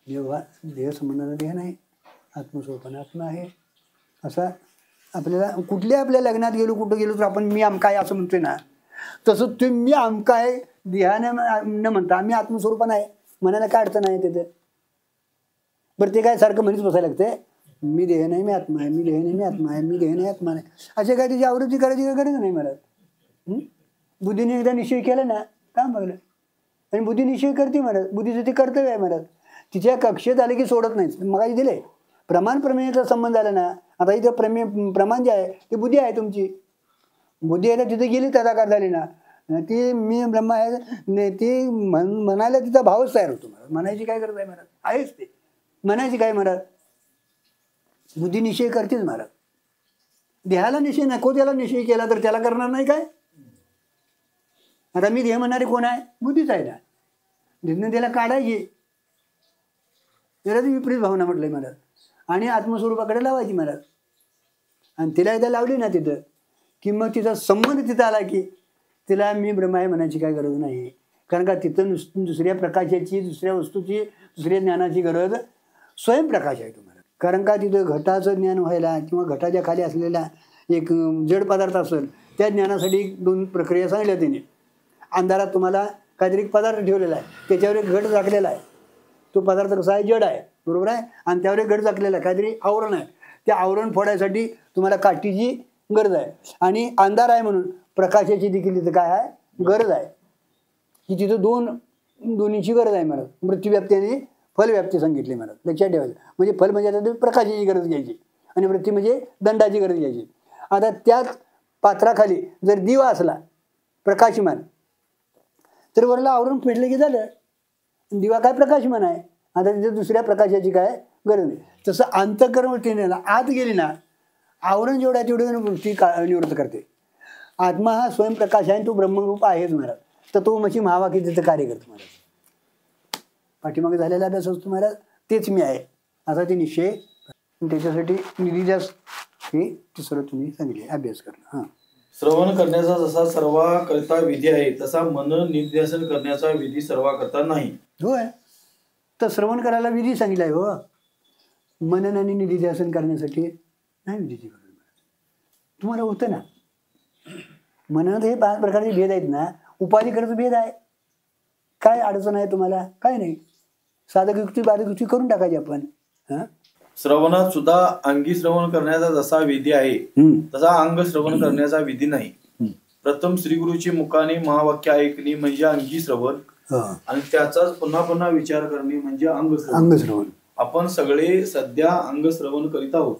जेव्हा देह संबंधाचा देह नाही, आत्मस्वरूपाने आत्मा आहे. असा आपल्याला कुठल्या आपल्या लग्नात गेलो, कुठं गेलो तर आपण मी आमका आहे असं म्हणतोय ना, तसं ते मी आमका आहे देहाने न म्हणता मी आत्मस्वरूपाने आहे म्हणायला काय अडचण आहे तिथे. बरं ते काय सारखं म्हणूच बसायला लागते, मी देह नाही मी आत्मा आहे, मी देह नाही मी आत्मा आहे, मी देह नाही आत्मा नाही, असे काय त्याची आवृत्ती करायची गरज नाही महाराज. बुद्धीने एकदा निश्चय केला ना काम बघलं. आणि बुद्धी निश्चय करते महाराज, बुद्धीचं ते कर्तव्य आहे महाराज. तिच्या कक्षेत आले की सोडत नाहीच. मग दिले प्रमाण प्रमेयाचा संबंध आला ना, आता इथं प्रमाण जे आहे ते बुद्धी आहे तुमची. बुद्धी आहे ना, तिथे गेली तदाकार झाली ना, ती मी ब्रह्म आहे ती म्हणायला तिचा भावच तयार होतो महाराज. म्हणायची काय गरज आहे महाराज, आहेच ते. म्हणायची काय महाराज, बुद्धी निश्चय करतेच महाराज. देहाला निश्चय नको त्याला निश्चय केला तर त्याला करणार नाही काय. आता मी देह म्हणणारे कोण आहे, बुद्धीच आहे ना. जिथनं त्याला काढायची, त्याला ती विपरीत भावना म्हटलंय महाराज. आणि आत्मस्वरूपाकडे लावायची महाराज. आणि तिला एकदा लावली ना तिथं की मग तिचा संबंध तिथं आला की तिला मी ब्रह्म आहे म्हणायची काय गरज नाही. कारण का तिथं दुसऱ्या प्रकाशाची, दुसऱ्या वस्तूची, दुसऱ्या ज्ञानाची गरज स्वयंप्रकाश आहे तुम्हाला. कारण का तिथं घटाचं ज्ञान व्हायला किंवा घटाच्या खाली असलेला एक जड पदार्थ असेल, त्या ज्ञानासाठी 2 प्रक्रिया सांगितल्या तिने. अंधारात तुम्हाला काहीतरी एक पदार्थ ठेवलेला आहे, त्याच्यावर एक घट झाकलेला आहे. तो पदार्थ कसा आहे, जड आहे, बरोबर आहे. आणि त्यावर एक घट झाकलेला आहे, काहीतरी आवरण आहे. ते आवरण फोडायसाठी तुम्हाला काठीची गरज आहे. आणि अंधार आहे म्हणून प्रकाशाची देखील तिथं काय आहे, गरज आहे. की तिथं दोन्हीची गरज आहे महाराज. वृत्तीव्याप्ती आणि फलव्याप्ती सांगितली महाराज, लक्षात ठेवायचं. म्हणजे फल म्हणजे आता प्रकाशाची गरज घ्यायची आणि वृत्ती म्हणजे दंडाची गरज घ्यायची. आता त्याच पात्राखाली जर दिवा असला प्रकाशमान, तर वरला आवरण फेडलं की झालं. दिवा काय प्रकाशमान आहे. आता तिथे दुसऱ्या प्रकाशाची काय गरज नाही. तसं अंतःकरण वृत्तीने आत गेली ना, आवरण जेवढा तेवढी वृत्ती निवृत्त करते. आत्मा हा स्वयंप्रकाश आहे, तो ब्रह्मरूप आहेच महाराज. तर तो मशी महावा की तिथं कार्य करतो महाराज. पाठीमागे झालेला अभ्यास असतो महाराज, तेच मी आहे असा ते निश्चय. त्याच्यासाठी निधिदास हे तिसरं तुम्ही सांगितले अभ्यास करणं. श्रवण करण्याचा जसा सर्वाकरता विधी आहे, तसा मन निध्यासन करण्याचा विधी सर्वाकरता नाही. होय, तर श्रवण करायला विधी सांगितलाय हो. मनन आणि निधिध्यासन करण्यासाठी नाही विधीची गरज. तुम्हाला होतं ना, मननात हे 5 प्रकारचे भेद आहेत ना, उपाधिकरचा भेद आहे. काय अडचण आहे तुम्हाला, काय नाही. साधक युक्ती बाधक युक्ती करून टाकायची आपण. श्रवणात सुद्धा अंगी श्रवण करण्याचा जसा विधी आहे, तसा अंग श्रवण करण्याचा विधी नाही. प्रथम श्रीगुरूची मुखाने महावाक्य ऐकणे म्हणजे अंगी श्रवण, आणि त्याचाच पुन्हा पुन्हा विचार करणे म्हणजे अंग श्रवण. आपण सगळे सध्या अंग श्रवण करीत आहोत.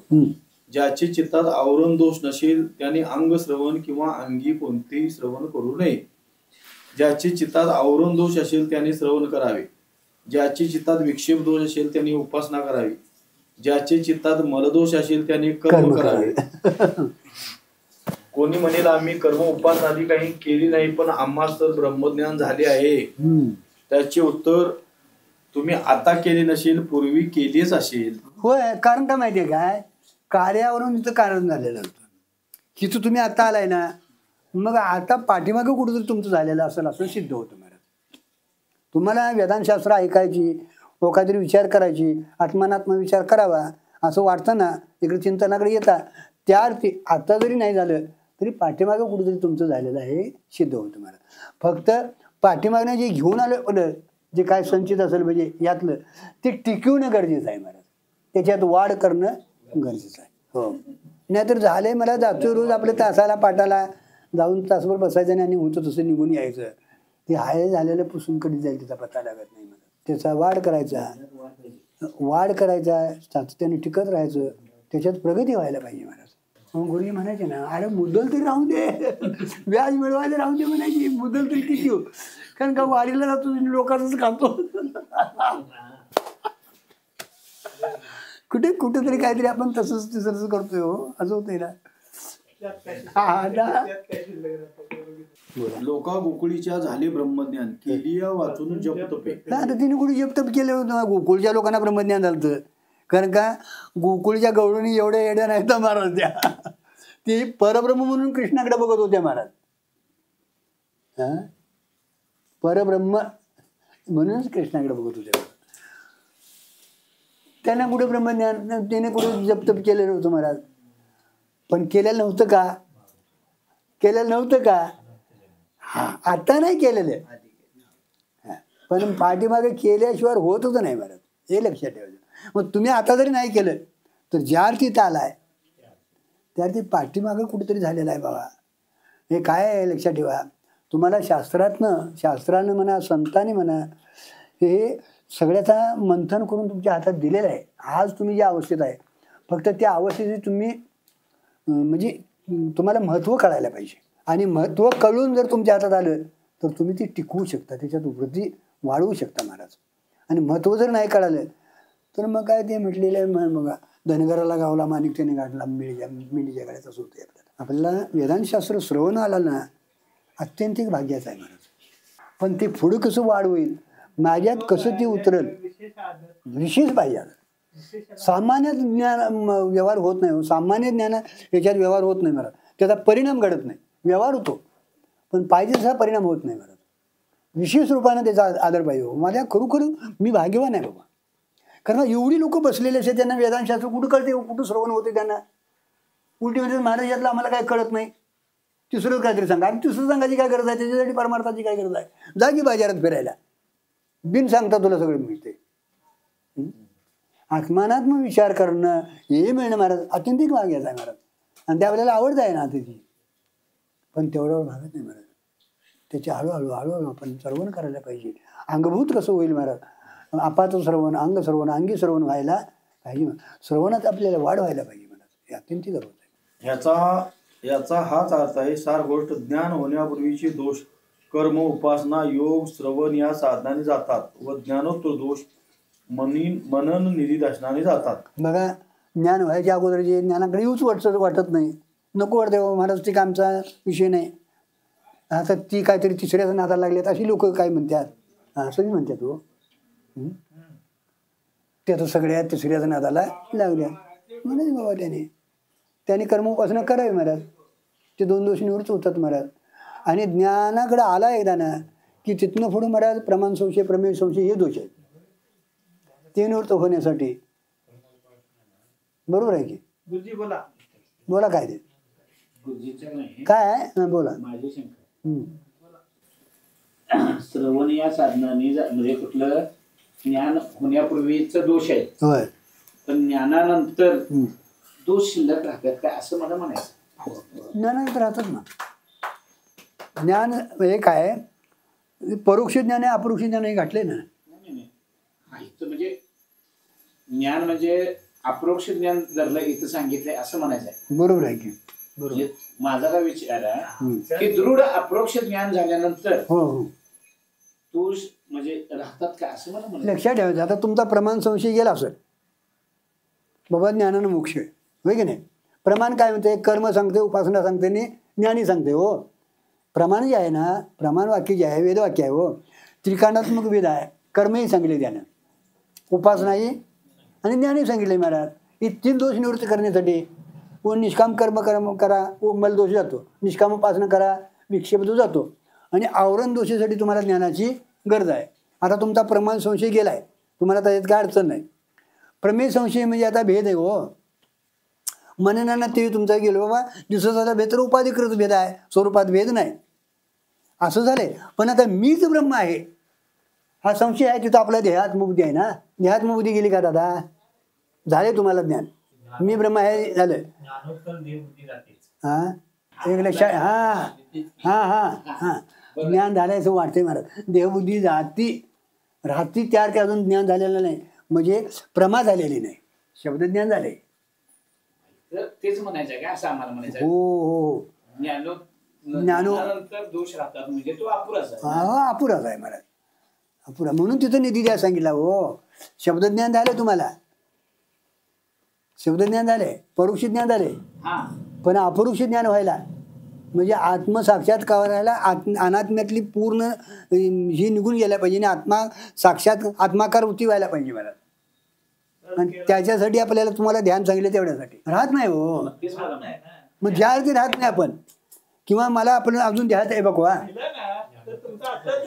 ज्याचे चित्तात आवरण दोष नसेल त्याने अंग श्रवण किंवा अंगी कोणतेही श्रवण करू नये. ज्याचे चित्तात आवरण दोष असेल त्याने श्रवण करावे. ज्याचे चित्तात विक्षेप दोष असेल त्याने उपासना करावी. ज्याचे चित्तात मलदोष असेल त्याने कर्म करावे. कोणी म्हणेल आम्ही कर्म उपासना आधी काही केली नाही, पण आम्हाला तर ब्रह्मज्ञान झाले आहे. त्याचे उत्तर, तुम्ही आता केली नसेल, पूर्वी केलीच असेल. होय, कारण काय माहितीये काय, कार्यावरून तिथं कारण झालेलं होतं. तिथं तुम्ही आता आलाय ना, मग आता पाठीमागं कुठेतरी तुमचं झालेलं असेल असं सिद्ध होतं महाराज. तुम्हाला वेदांतशास्त्र ऐकायची, काहीतरी विचार करायची, आत्मानात्म विचार करावा असं वाटतं ना, इकडे चिंतनाकडे येता, त्या अर्थी आता जरी नाही झालं तरी पाठीमागं कुठेतरी तुमचं झालेलं आहे सिद्ध होतं महाराज. फक्त पाठीमागनं जे घेऊन आलं जे काय संचित असेल म्हणजे यातलं ते टिकवणं गरजेचं आहे महाराज. त्याच्यात वाढ करणं गरजेचं आहे. हो, नाहीतर झालंय मला जातो रोज आपल्या तासाला पाठाला जाऊन तासभर बसायचं आणि होतं तसं निघून यायचं. ते हाय झालेलं पुसून कधी जाईल त्याचा पत्ता लागत नाही मला. त्याचा वाढ करायचा, सातत्याने टिकत राहायचं, त्याच्यात प्रगती व्हायला पाहिजे महाराज. मग गुरुजी म्हणायचे ना, अरे मुद्दल तरी राहू दे, व्याज मिळवायला राहू दे म्हणायची, मुद्दल तरी किती हो, कारण का वारीला जातो लोकांच खातो. कुठेतरी काहीतरी आपण तसंच करतोय हो, असं होतंय ना. लोका गोकुळीच्या झाले ब्रह्मज्ञान, केलिया वाचून जप तपे. आता तिने कुठे जप तप केलं होतं, गोकुळच्या लोकांना ब्रह्मज्ञान झालं. कारण का गोकुळच्या गवळणी एवढ्या येड्या नाही तर महाराज त्या, ते परब्रह्म म्हणून कृष्णाकडे बघत होत्या महाराज. परब्रह्म म्हणूनच कृष्णाकडे बघत होत्या. त्यांना कुठे ब्रह्मज्ञान, त्याने कुठे जप तप केलेलं होतं महाराज. पण केलेलं नव्हतं का, केलेलं नव्हतं का? हा, आता नाही केलेलं, पण पाठीमागे केल्याशिवाय होत होतं नाही महाराज, हे लक्षात ठेवायचं. मग तुम्ही आता जरी नाही केलं तर ज्या अर्थी आलाय त्या अर्थी पाठीमागे कुठेतरी झालेला आहे बाबा. हे काय आहे लक्षात ठेवा. तुम्हाला शास्त्रानं म्हणा, संतांनी म्हणा, हे सगळ्याचा मंथन करून तुमच्या हातात दिलेलं आहे. आज तुम्ही ज्या अवस्थेत आहे, फक्त त्या अवस्थेची तुम्ही म्हणजे तुम्हाला महत्त्व कळायला पाहिजे. आणि महत्त्व कळून जर तुमच्या हातात आलं तर तुम्ही ती टिकवू शकता, त्याच्यात वृद्धी वाढवू शकता महाराज. आणि महत्त्व जर नाही कळालं तर मग काय ते म्हटलेलं आहे, मग धनगराला गावला माणिक त्याने गाठला मिळीच्या गाड्यात, असं होतं. आपल्याला वेदांतशास्त्र श्रवण आला ना, अत्यंतिक भाग्याचं आहे महाराज. पण ते पुढं कसं वाढ होईल, माझ्यात कसं ते उतरल, विशेष पाहिजे. सामान्य ज्ञान व्यवहार होत नाही, सामान्य ज्ञान याच्यात व्यवहार होत नाही महाराज. त्याचा परिणाम घडत नाही, व्यवहार होतो पण पाहिजे तसा परिणाम होत नाही महाराज. विशेष रूपाने त्याचा आदर पाहिजे. माझ्या खरोखर मी भाग्यवान आहे बाबा, कारण एवढी लोक बसलेले असे, त्यांना वेदांतशास्त्र कुठं कळते, कुठं श्रवण होते त्यांना. उलटी म्हणजे महाराज यातलं आम्हाला काय कळत नाही, तिसरं काहीतरी सांगा. आणि तिसरं सांगायची काय गरज आहे, त्याच्यासाठी परमार्थाची काय गरज आहे. जा की बाजारात फिरायला, बिन सांगता तुला सगळं मिळते. आत्मानात्म विचार करणं हे मिळणं महाराज अत्यंतिक भाग्याचं आहे महाराज. आणि त्यावेळेला आवडत आहे ना त्याची, पण तेवढ्यावर भागत नाही महाराज. त्याची हळूहळू आपण श्रवण करायला पाहिजे. अंगभूत कसं होईल महाराज, अपाचं श्रवण, अंग श्रवण, अंगी श्रवण व्हायला पाहिजे. श्रवणात आपल्याला वाढ व्हायला पाहिजे महाराज, हे अत्यंतिक गरज आहे. याचा हाच अर्थ आहे. सार गोष्ट ज्ञान होण्यापूर्वीचे दोष कर्म, उपासना, योग, श्रवण या साधनाने जातात व ज्ञानोत्तर दोष मनन निधिदर्शनाने जातात. बघा, ज्ञान व्हायच्या अगोदर जे ज्ञानाकडे येऊच वाटत नाही, नको वाटते महाराज, ते आमचा विषय नाही. आता ती काहीतरी तिसऱ्याच नादाला लागल्यात अशी लोक काय म्हणतात, असं मी म्हणतात हो. ते तर सगळ्या तिसऱ्याच नादाला लागल्या म्हणायचं बाबा. त्याने कर्म उपासना करावी महाराज, ते 2 दोष निवृत्त होतात महाराज. आणि ज्ञानाकडे आला एकदा ना की तिथनं पुढे महाराज प्रमाण संशय, प्रमेय संशय हे दोष आहेत, ते निवृत्त होण्यासाठी. बरोबर आहे की? बोला काय ते काय आहे, बोला. श्रवण या साधनाने म्हणजे कुठलं ज्ञान होण्यापूर्वीच दोष आहे, होय, पण ज्ञानानंतर दोष शिल्लक राहतात काय असं मला म्हणायचं. ज्ञानानंतर राहतात ना. ज्ञान हे काय, परोक्ष ज्ञान आहे, अपरोक्ष ज्ञान हे घातले ना. म्हणजे ज्ञान म्हणजे अपरोक्ष ज्ञान धरलं इथं सांगितलंय असं म्हणायचं आहे. बरोबर आहे की? बरोबर. माझा काय विचार आहे की दृढ अपरोक्ष ज्ञान झाल्यानंतर दोष म्हणजे राहतात का असं मला म्हणायचं. लक्षात ठेवायचं. आता तुमचा प्रमाण संशय गेला असेल बाबा, ज्ञानानं मोक्ष होय की नाही. प्रमाण काय म्हणते, कर्म सांगते, उपासना सांगते आणि ज्ञानी सांगते हो. प्रमाण जे आहे ना, प्रमाण वाक्य जे आहे वेदवाक्य आहे हो, त्रिकाणात्मक वेद आहे. कर्मही सांगितले त्यानं, उपासनाही आणि ज्ञानही सांगितले महाराज. ही 3 दोष निवृत्त करण्यासाठी व निष्काम कर्म करा, व मलदोष जातो. निष्काम उपासना करा, विक्षेपदोष जातो. आणि आवरण दोषासाठी तुम्हाला ज्ञानाची गरज आहे. आता तुमचा प्रमाण संशय गेला आहे, तुम्हाला त्याच्यात काय अडचण नाही. प्रमेय संशय म्हणजे आता भेद आहे हो. मननानं ते तुमचा गेलो बाबा, दिवसाचा भेद तर उपाधिकृत भेद आहे, स्वरूपात भेद नाही असं झालंय. पण आता मीच ब्रह्म आहे हा संशय आहे, तिथं आपला देहात्मबुद्धी आहे ना. देहात्मबुद्धी गेली का दादा, झाले तुम्हाला ज्ञान, मी ब्रह्म आहे झालं. हा, एक लक्षात. हा ज्ञान झालंय असं वाटतंय महाराज. देहबुद्धी राहती त्यार ते अजून ज्ञान झालेलं नाही, म्हणजे प्रमा झालेली नाही, शब्दज्ञान झाले. तर तेच म्हणायचं आहे का असं आम्हाला म्हणायचं हो हो ज्ञानोत्तर दोष राहतात म्हणजे तो अपुराच आहे. हा अपुराच आहे महाराज, अपुरा. म्हणून तिथं निधी द्या सांगितला. हो शब्दज्ञान झालं तुम्हाला, शब्दज्ञान झाले, परोक्ष ज्ञान झाले, पण अपरोक्ष ज्ञान व्हायला म्हणजे आत्मसाक्षात्कार व्हायला अनात्म्यातली पूर्ण ही निघून गेल्या पाहिजे आणि आत्मा साक्षात आत्माकार वृत्ती व्हायला पाहिजे मला. आणि त्याच्यासाठी आपल्याला तुम्हाला ध्यान सांगितलं तेवढ्यासाठी राहत नाही. हो मग ज्या अर्थी राहत नाही आपण, किंवा मला आपण अजून ध्यान आहे बघवा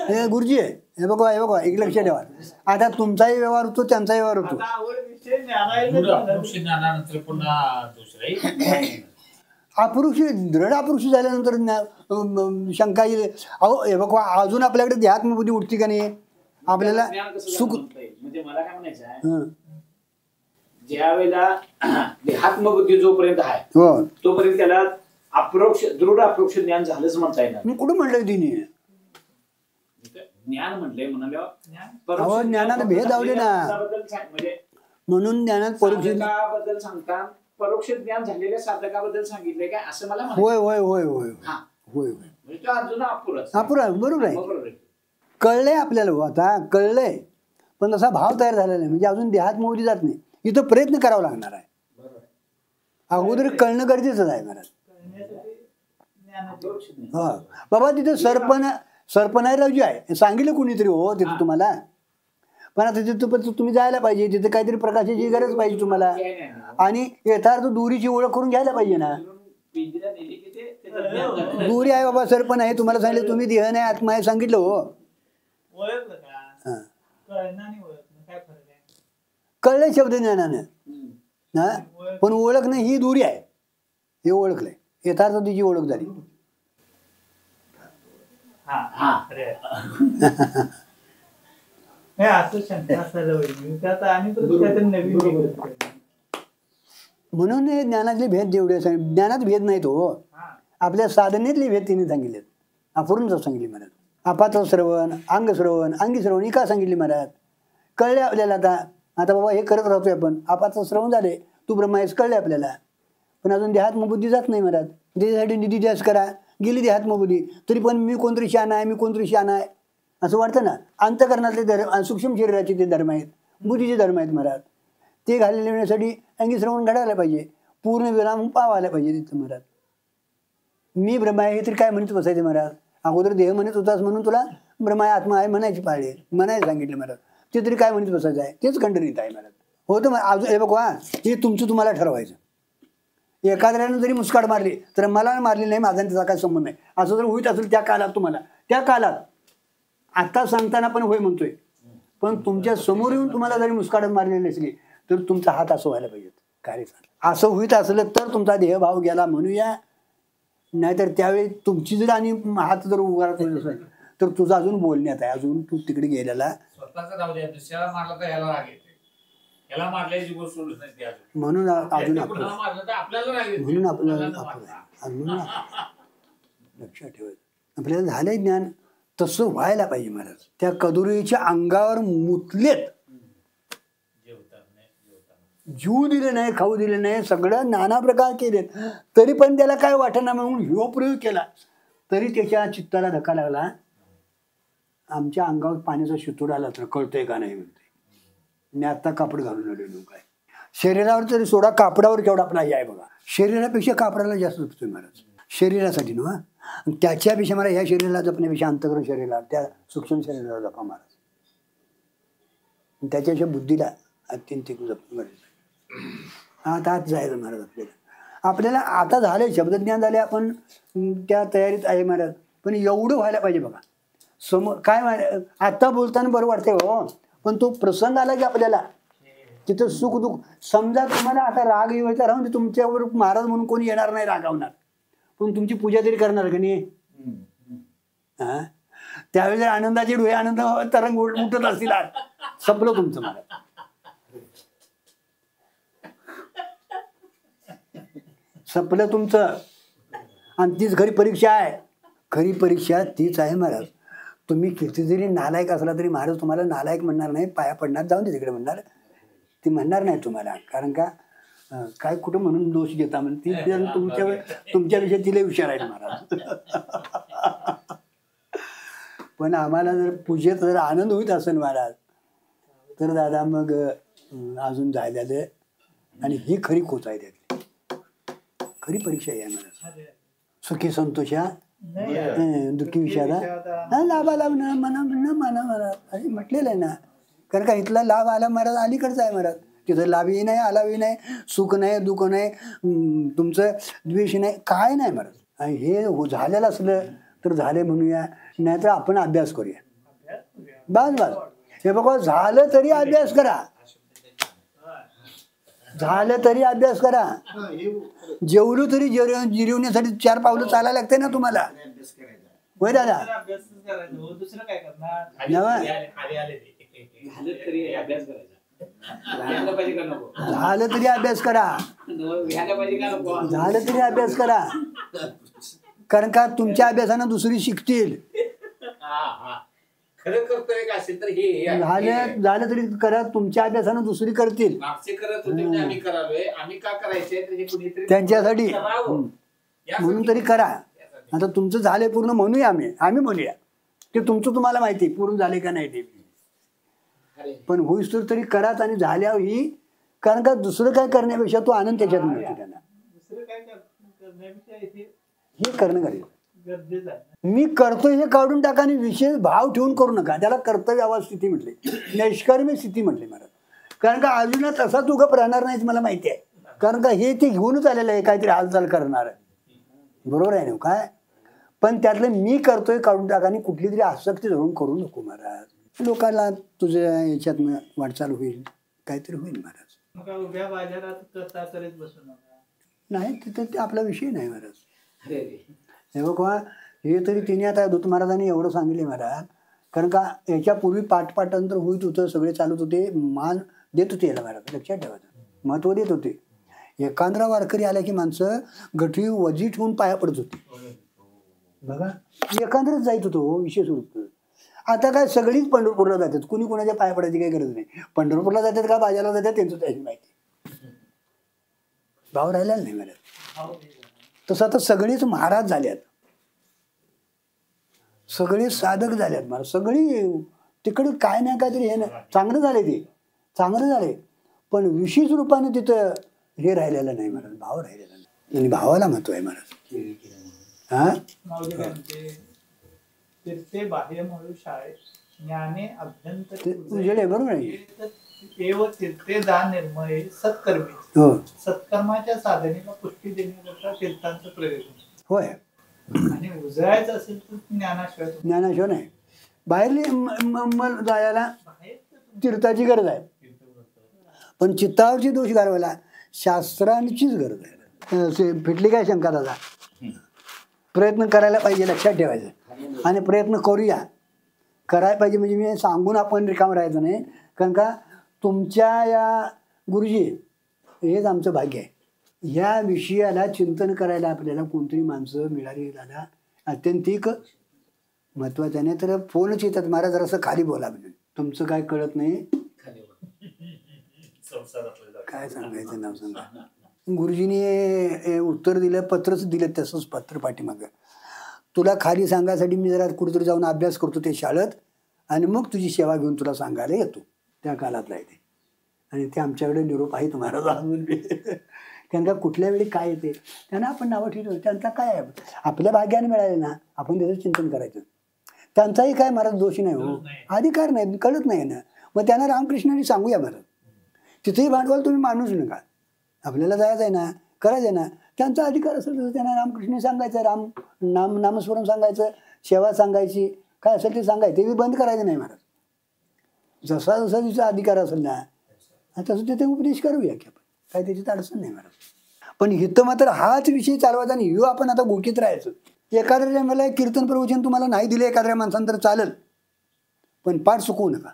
हे गुरुजी आहे, हे बघा हे बघा एक लक्ष ठेवा. आता तुमचाही व्यवहार होतो त्यांचाही व्यवहार होतो. अपरुष दृढ अपरुष झाल्यानंतर शंका येईल. अहो हे बघा अजून आपल्याकडे ध्यात्मबुद्धी उठती का नाही आपल्याला सुख. म्हणजे मला काय म्हणायचं आहे, ज्या वेळेला देहात्मबुद्धी जोपर्यंत आहे तोपर्यंत त्याला अप्रोक्ष दृढ अप्रोक्ष ज्ञान झालंच म्हणता येणार. मी कुठं म्हणलंय तिने ज्ञान म्हटलंय म्हणाल्या ज्ञानात भेद लावले ना, म्हणजे म्हणून ज्ञानात परोक्ष बद्दल सांगता परोक्ष ज्ञान झालेल्या साधकाबद्दल सांगितलंय काय असं मला होय होय होय होय होय म्हणजे तो अजून अपुराच. बरोबर आहे. कळलंय आपल्याला, आता कळलंय, पण तसा भाव तयार झालेला नाही म्हणजे अजून देहात मोडी जात नाही. इथं प्रयत्न करावा लागणार आहे. अगोदर कळणं गरजेचंच आहे महाराज. हा बाबा तिथे सरपणारावजी आहे सांगितलं कुणीतरी हो तिथे तुम्हाला, पण आता तिथं तुम्ही जायला पाहिजे. तिथे काहीतरी प्रकाशाची गरज पाहिजे तुम्हाला आणि यथार्थ दुरीची ओळख करून घ्यायला पाहिजे ना. दुरी आहे बाबा, सरपण आहे, तुम्हाला सांगितलं तुम्ही देह नाही आत्मा आहे सांगितलं हो. कळलंय शब्द ज्ञानानं हा, पण ओळख नाही ही दुरी आहे. हे ओळखलंय, यथार्थ तिची ओळख झाली. म्हणून हे ज्ञानातले भेद जेवढे ज्ञानात भेद नाहीत हो, आपल्या साधनेतले भेद तिने सांगितलेत. अपूर्णच सांगितले महाराज. अपाचं श्रवण, अंग श्रवण, अंगी श्रवण ही का सांगितली महाराज? कळले आपल्याला. आता बाबा हे करत राहतोय आपण, अपाचं श्रवण झाले, तू ब्रह्मा आहेस कळले आपल्याला, पण अजून देहात्मबुद्धी जात नाही महाराज. त्याच्यासाठी निधी ध्यास करा, गेली देहात्मबुद्धी, तरी पण मी कोणतरी शान आहे, मी कोणतरी शान आहे असं वाटतं ना. अंतकरणातले धर्म, सूक्ष्म शरीराचे ते धर्म आहेत, बुद्धीचे धर्म आहेत महाराज. ते घालण्यासाठी अंगी श्रवण घडायला पाहिजे, पूर्ण विराम पावायला पाहिजे तिथं महाराज. मी ब्रह्मा आहे हे तरी काय म्हणत बसायचे महाराज? अगोदर देह म्हणत होतास म्हणून तुला ब्रह्मा आहे आत्मा आहे म्हणायची पाळी, म्हणायला सांगितले महाराज. ते तरी काय म्हणत बसायचं आहे? तेच खंडनीत आहे महाराज. होतं अजून हे बघा, हे तुमचं तुम्हाला ठरवायचं. एखाद्यानं जरी मुस्काड मारली तर मला मारली नाही, माझा त्याचा काय संबंध नाही असं जर होईत असेल त्या काळात, तुम्हाला त्या काळात आता सांगताना पण होय म्हणतोय, पण तुमच्या समोर येऊन तुम्हाला जरी मुस्काड मारलेली नसली तर तुमचा हात असं व्हायला पाहिजे. काय असं होईत असलं तर तुमचा देहभाव गेला म्हणूया, नाहीतर त्यावेळी तुमची जर आणि हात जर उभा असेल तर तुझं अजून बोलण्यात आहे, अजून तू तिकडे गेलेला म्हणून अजून आपल्याला लक्षात ठेवायचं. आपल्याला झालंय ज्ञान तसं व्हायला पाहिजे महाराज. त्या कदुरीच्या अंगावर मुतलेत, जीव दिले नाही, खाऊ दिले नाही, सगळं नाना प्रकार केलेत, तरी पण त्याला काय वाटेना म्हणून ह्यो प्रयोग केला. तरी त्याच्या चित्ताला धक्का लागला. आमच्या अंगावर पाण्याचा शितूर आला तर कळतंय का नाही म्हणते. मी आता कापड घालून आलेलो काय शरीरावर तरी सोडा, कापडावर केवढा आपला हे आहे बघा. शरीरापेक्षा कापडाला जास्त जपतोय महाराज, शरीरासाठी ना. त्याच्यापेक्षा मला ह्या शरीराला जपण्यापेक्षा अंतकरण शरीराला, त्या सूक्ष्म शरीराला जपा महाराज. त्याच्यापेक्षा बुद्धीला अत्यंत जप महाराज. आता आत जायचं महाराज. आपल्याला आता झाले शब्दज्ञान झाले, आपण त्या तयारीत आहे महाराज. पण एवढं व्हायला पाहिजे बघा. समोर काय आता बोलताना बरं वाटतंय हो, पण तो प्रसंग आला की आपल्याला तिथं सुख दुःख. समजा तुम्हाला आता राग येवायचा राहून ते तुमच्यावर महाराज म्हणून कोणी येणार नाही, रागावणार, पण तुमची पूजा तरी करणार का नाही? हा त्यावेळेस आनंदाचे डोळे आनंद तरंग उठत असतील, संपलं तुमचं महाराज. संपलं तुमचं. आणि तीच खरी परीक्षा आहे. खरी परीक्षा तीच आहे महाराज. तुम्ही किती जरी नालायक असला तरी महाराज तुम्हाला नालायक म्हणणार नाही, पाया पडणार, जाऊन दे तिकडे म्हणणार. ती म्हणणार नाही तुम्हाला. कारण का काय कुठं म्हणून दोष घेता म्हणजे ती तुमच्यापेक्षा तिला हुशार आहे महाराज. पण आम्हाला जर पूजेत जर आनंद होत असेल महाराज तर दादा मग अजून जायला दे. आणि ही खरी खोच आहे त्यातली खरी परीक्षा आहे महाराज. सुखी संतोषा दुःखी विषयाला लाभा लाभ न म्हणा महाराज असे म्हटलेलं आहे ना. कारण का इथला लाभ आला महाराज अलीकडचा आहे महाराज. तिथं लाभही नाही आलाही नाही सुख नाही दुःख नाही तुमचं द्वेष नाही काय नाही महाराज. आणि हे झालेलं असलं तर झाले म्हणूया नाहीतर आपण अभ्यास करूया. बस बस हे बघा झालं तरी अभ्यास करा. झालं तरी अभ्यास करा. जेवलो तरी जिरवण्यासाठी 4 पावलं चालायला लागते ना तुम्हाला. होय दादा झालं तरी अभ्यास करा. झालं तरी अभ्यास करा. कारण का तुमच्या अभ्यासानं दुसरी शिकतील. झालं तरी करा तुमच्या अभ्यासानं दुसरी करतील त्यांच्यासाठी म्हणून तरी करा. आता तुमचं झालंय पूर्ण म्हणूया आम्ही म्हणूया ते तुमचं तुम्हाला माहिती पूर्ण झाले का नाही ते. पण होईस तरी कराच आणि झाल्यावर ही कारण का दुसरं काय करण्यापेक्षा तो आनंद त्याच्यात मिळतो त्यांना. हे करणं गरजेचं मी करतोय हे काढून टाका आणि विशेष भाव ठेवून करू नका. त्याला कर्तव्य अवस्थिती म्हटली नैष्कर्म्य स्थिती म्हटली महाराज. कारण का अजून तसाच उगप राहणार नाहीच मला माहिती आहे. कारण का हे ते घेऊनच आलेलं आहे काहीतरी हालचाल करणार बरोबर आहे ना काय. पण त्यातलं मी करतोय काढून टाका आणि कुठली तरी आसक्ती धरून करू नको महाराज. लोकांना तुझ्या याच्यातनं वाटचाल होईल काहीतरी होईल महाराज. उभ्या बाजारात नाही तिथे आपला विषय नाही महाराज. हे बघा हे तरी तिने आता दूत महाराजांनी एवढं सांगितले महाराज. कारण का याच्यापूर्वी पाठपाठांतर होत होतं सगळे चालत होते मान देत होते याला महाराज लक्षात ठेवायचं महत्व देत होते. एकांद्रा वारकरी आल्या की माणसं गठरी वजी ठेवून पाया पडत होती बघा. एकांद्रच जायत होतो विशेष होत. आता काय सगळीच पंढरपूरला जातात कुणी कोणाच्या पाया पडायची काही गरज नाही. पंढरपूरला जातात का बाजारला जातात त्यांचं त्याची माहिती भाव राहिलेला नाही मला. तसं आता सगळीच महाराज झाल्यात सगळे साधक झाल्यात महाराज. सगळी तिकडे काय नाही काहीतरी हे नाही चांगलं झाले ते चांगलं झाले पण विशेष रूपाने तिथं हे राहिलेलं नाही महाराज. भाव राहिलेला नाही आणि भावाला महत्व आहे महाराज. हा फिरते बाह्य म्हणून शाळेत ज्ञाने अभ्यंतर उजेड आहे बरोबर आहे. तीर्थे दान निर्मळे सत्कर्मी हो सत्कर्माच्या साधनेला पुष्टी देण्याकरता तीर्थांचं प्रयोजन होय. आणि उजळायचं असेल तर ज्ञानाशिवाय नाही. बाहेर जायला तीर्थाची गरज आहे पण चित्तावरची दोष घालवायला शास्त्रांचीच गरज आहे. फिटली काय शंका दादा. प्रयत्न करायला पाहिजे लक्षात ठेवायचं आणि प्रयत्न करूया करायला पाहिजे. म्हणजे मी सांगून आपण रिकाम राहायचं नाही. कारण का तुमच्या या गुरुजी हेच आमचं भाग्य आहे. ह्या विषयाला चिंतन करायला आपल्याला कोणतरी माणसं मिळाली दादा अत्यंतिक महत्वाचं नाही. तर फोनच येतात महाराज जरासं खाली बोला म्हणून तुमचं काय कळत नाही काय सांगायचं नाव सांगा. गुरुजीने उत्तर दिलं पत्रच दिलं तसंच पत्र पाठीमागं तुला खाली सांगायसाठी मी जरा कुठेतरी जाऊन अभ्यास करतो ते शाळेत आणि मग तुझी सेवा घेऊन तुला सांगायला येतो. त्या काळातला आहे ते आणि ते आमच्याकडे निरोप आहेत महाराज अजून बी. कारण का कुठल्या वेळी काय येते त्यांना आपण नावं ठेवतो त्यांचा काय आहे आपल्या भाग्याने मिळाले ना आपण त्याचं चिंतन करायचं. त्यांचाही काय महाराज दोषी नाही हो अधिकार नाही कळत नाही ना. मग त्यांना रामकृष्णाने सांगूया महाराज तिथेही भांडवल तुम्ही मानूच नका. आपल्याला जायचं आहे ना करायचं आहे ना त्यांचा अधिकार असेल तर त्यांना रामकृष्ण सांगायचं नामस्मरण सांगायचं सेवा सांगायची काय असेल ते सांगायचं. ते बी बंद करायचं नाही महाराज. जसा जसा तिचा अधिकार असेल ना तसं तिथे उपदेश करूया की आपण काय त्याची अडचण नाही महाराज. पण इथं मात्र हाच विषय चालवायचा आणि ह्यो आपण आता गोकीत राहायचं. एखाद्या मला कीर्तन प्रवचन तुम्हाला नाही दिले एखाद्या माणसानं तर चालेल पण पाठ चुकवू नका.